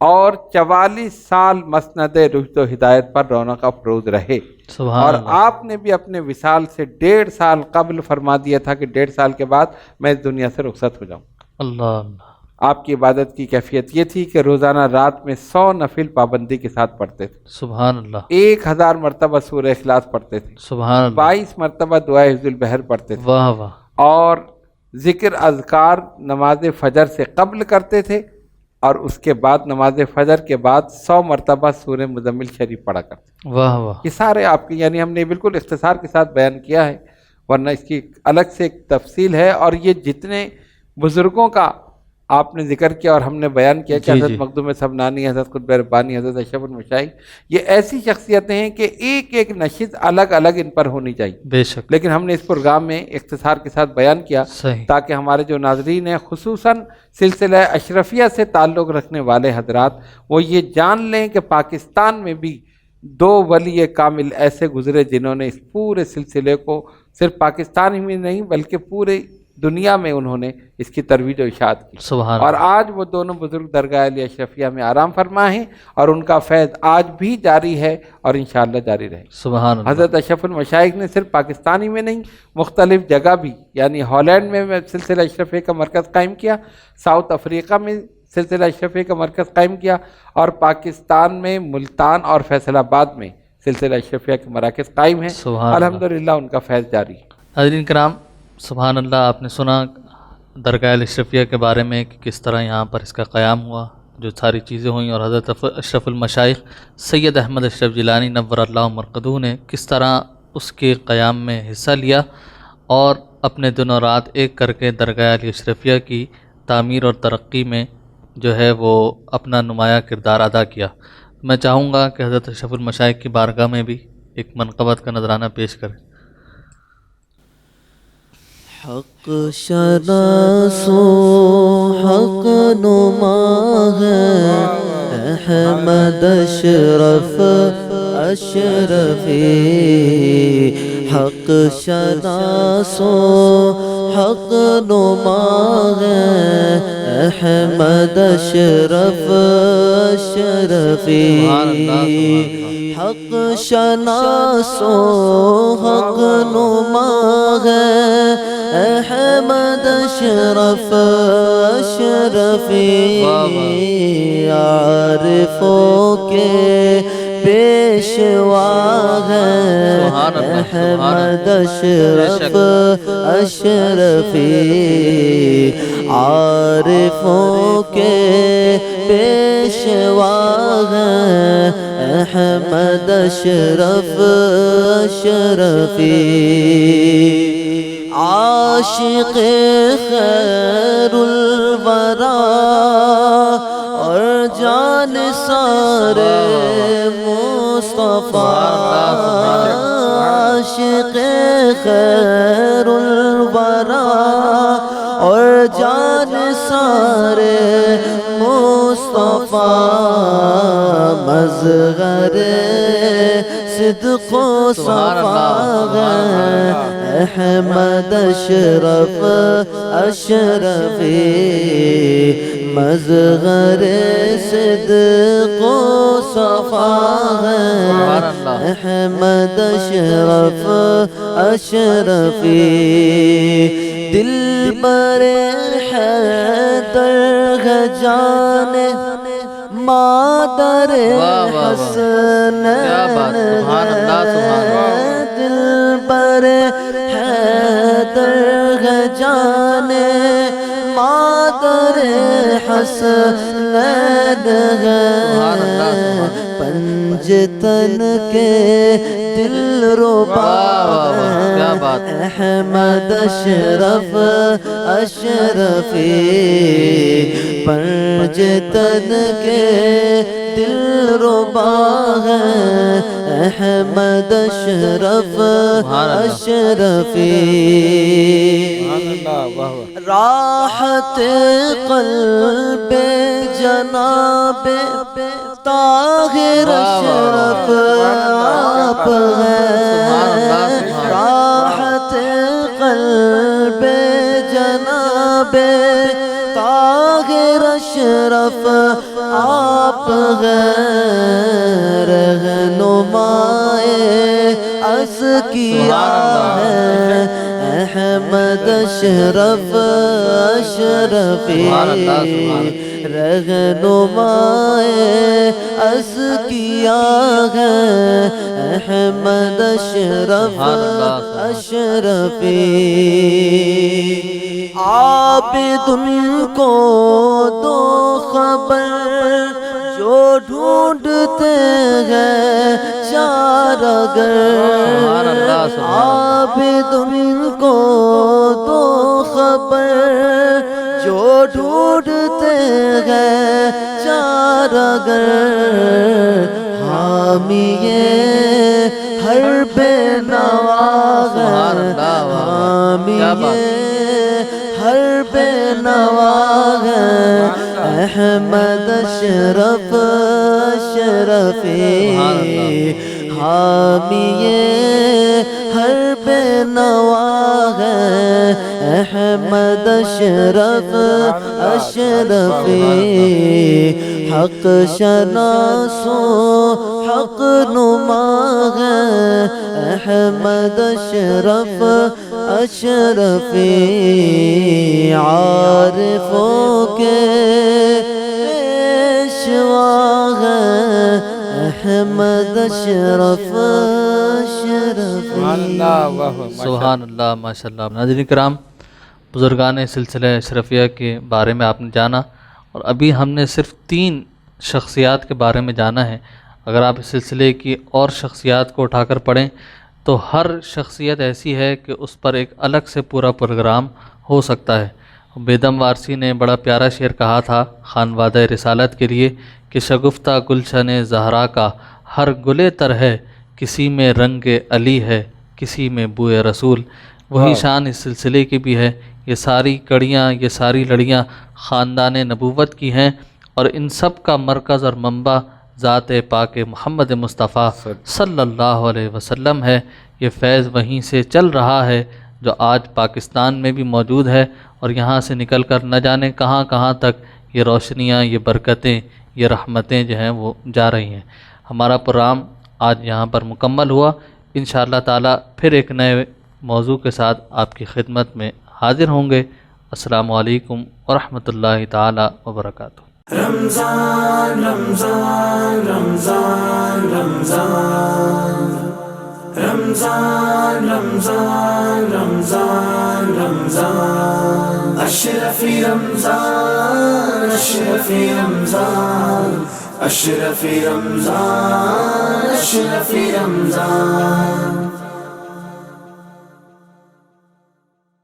Speaker 3: اور 44 سال مسند رشد و ہدایت پر رونق افروز رہے.
Speaker 2: سبحان
Speaker 3: اور
Speaker 2: اللہ.
Speaker 3: آپ نے بھی اپنے وصال سے 1.5 سال قبل فرما دیا تھا کہ 1.5 سال کے بعد میں اس دنیا سے رخصت ہو جاؤں.
Speaker 2: اللہ اللہ.
Speaker 3: آپ کی عبادت کی کیفیت یہ تھی کہ روزانہ رات میں 100 نفل پابندی کے ساتھ پڑھتے تھے.
Speaker 2: سبحان اللہ.
Speaker 3: 1000 مرتبہ سورہ اخلاص پڑھتے تھے.
Speaker 2: سبحان اللہ.
Speaker 3: 22 مرتبہ دعائے حفظ البحر پڑھتے تھے.
Speaker 2: واہ واہ.
Speaker 3: اور ذکر اذکار نماز فجر سے قبل کرتے تھے، اور اس کے بعد نماز فجر کے بعد 100 مرتبہ سورہ مزمل شریف پڑھا کرتے تھے.
Speaker 2: واہ واہ.
Speaker 3: یہ سارے آپ کے، یعنی ہم نے بالکل اختصار کے ساتھ بیان کیا ہے، ورنہ اس کی الگ سے ایک تفصیل ہے. اور یہ جتنے بزرگوں کا آپ نے ذکر کیا اور ہم نے بیان کیا کہ حضرت مخدوم سبنانی، حضرت قطب ربانی، حضرت اشرف المشائخ، یہ ایسی شخصیتیں ہیں کہ ایک ایک نشست الگ الگ ان پر ہونی چاہیے.
Speaker 2: بے شک.
Speaker 3: لیکن ہم نے اس پروگرام میں اختصار کے ساتھ بیان کیا
Speaker 2: صحیح.
Speaker 3: تاکہ ہمارے جو ناظرین ہیں، خصوصاً سلسلہ اشرفیہ سے تعلق رکھنے والے حضرات، وہ یہ جان لیں کہ پاکستان میں بھی 2 ولی کامل ایسے گزرے جنہوں نے اس پورے سلسلے کو صرف پاکستان ہی میں نہیں بلکہ پورے دنیا میں انہوں نے اس کی ترویج و اشاعت کی.
Speaker 2: سبحان.
Speaker 3: اور آج وہ دونوں بزرگ درگاہ علی اشرفیہ میں آرام فرما ہیں، اور ان کا فیض آج بھی جاری ہے اور انشاءاللہ جاری رہے.
Speaker 2: سبحان اللہ.
Speaker 3: حضرت اشرف المشائخ نے صرف پاکستانی میں نہیں، مختلف جگہ بھی، یعنی ہالینڈ میں سلسلہ اشرفیہ کا مرکز قائم کیا، ساؤتھ افریقہ میں سلسلہ اشرفیہ کا مرکز قائم کیا، اور پاکستان میں ملتان اور فیصل آباد میں سلسلہ اشرفیہ کے مراکز قائم ہیں. الحمدللہ ان کا فیض جاری ہے.
Speaker 2: حضرین کرام، سبحان اللہ. آپ نے سنا درگاہ اشرفیہ کے بارے میں کہ کس طرح یہاں پر اس کا قیام ہوا، جو ساری چیزیں ہوئیں، اور حضرت اشرف المشائخ سید احمد اشرف جیلانی نور اللہ مرقدہ نے کس طرح اس کے قیام میں حصہ لیا، اور اپنے دن و رات ایک کر کے درگاہ علی اشرفیہ کی تعمیر اور ترقی میں جو ہے وہ اپنا نمایاں کردار ادا کیا۔ میں چاہوں گا کہ حضرت اشرف المشائخ کی بارگاہ میں بھی ایک منقبت کا نذرانہ پیش کریں۔
Speaker 1: حق شناس و حق نما ہے احمد اشرف اشرفی، حق شناس و حق نما ہے احمد اشرف اشرفی، حق شناس و حق نما ہے احمد اشرف اشرفی، عارفوں کے پیشوا ہے احمد اشرف اشرفی، عارفوں کے پیشوا ہے احمد اشرف اشرفی، عاشق خیر الورا اور جان سارے مصطفیٰ، عاشق خیر الورا اور جان سارے مصطفیٰ، مظہر صدق و صفا ہے احمد اشرف اشرفی، مظہر صدق و صفا ہے احمد اشرف اشرفی، دل بر حیدر ہے جان مادر حسنین ہے، دل بر حیدر ہے جان مادر حسنین ہے، پنجتن کے دل ربا ہے احمد اشرف اشرفی، پنجتن کے دل ربا ہے احمد اشرف اشرفی، راحت قلب جناب طاہر اشرف آپ ہیں، راحت قلب جناب طاہر اشرف آپ ہیں، رہنمائے ازکیا ہے احمد اشرف اشرفی، رہنمائے ازکیا ہے احمد اشرف اشرفی، عابد ان کو دو خبر جو ڈھونڈتے ہیں چارگر، عابد ان کو دو خبر جو ڈھونڈتے ہیں چارگر، حامی ہر بے نوا ہے حامی ہر بے نوا ہے احمد اشرف اشرفی، حامی ہر بے نوا ہے احمد اشرف اشرفی، حق شناس و حق نما ہے احمد اشرف اشرفی، عارفوں کے پیشوا ہے احمد اشرف اشرفی۔
Speaker 2: سبحان اللہ، ماشاء اللہ۔ ناظرین کرام، بزرگان سلسلہ اشرفیہ کے بارے میں آپ نے جانا، اور ابھی ہم نے صرف 3 شخصیات کے بارے میں جانا ہے۔ اگر آپ اس سلسلے کی اور شخصیات کو اٹھا کر پڑھیں تو ہر شخصیت ایسی ہے کہ اس پر ایک الگ سے پورا پروگرام ہو سکتا ہے۔ بیدم وارسی نے بڑا پیارا شعر کہا تھا خانوادہ رسالت کے لیے کہ شگفتہ گلشن زہرا کا ہر گلے تر ہے، کسی میں رنگ علی ہے، کسی میں بوئے رسول۔ وہی شان اس سلسلے کی بھی ہے۔ یہ ساری کڑیاں، یہ ساری لڑیاں خاندان نبوت کی ہیں، اور ان سب کا مرکز اور منبع ذات پاک محمد مصطفیٰ صلی اللہ علیہ وسلم ہے۔ یہ فیض وہیں سے چل رہا ہے جو آج پاکستان میں بھی موجود ہے، اور یہاں سے نکل کر نہ جانے کہاں کہاں تک یہ روشنیاں، یہ برکتیں، یہ رحمتیں جو ہیں وہ جا رہی ہیں۔ ہمارا پروگرام آج یہاں پر مکمل ہوا۔ انشاءاللہ تعالی پھر ایک نئے موضوع کے ساتھ آپ کی خدمت میں حاضر ہوں گے۔ السلام علیکم ورحمۃ اللہ تعالی وبرکاتہ۔
Speaker 4: رمضان رمضان رمضان رمضان رمضان رمضان رمضان رمضان اشرفی رمضان اشرفی رمضان اشرفی رمضان اشرفی رمضان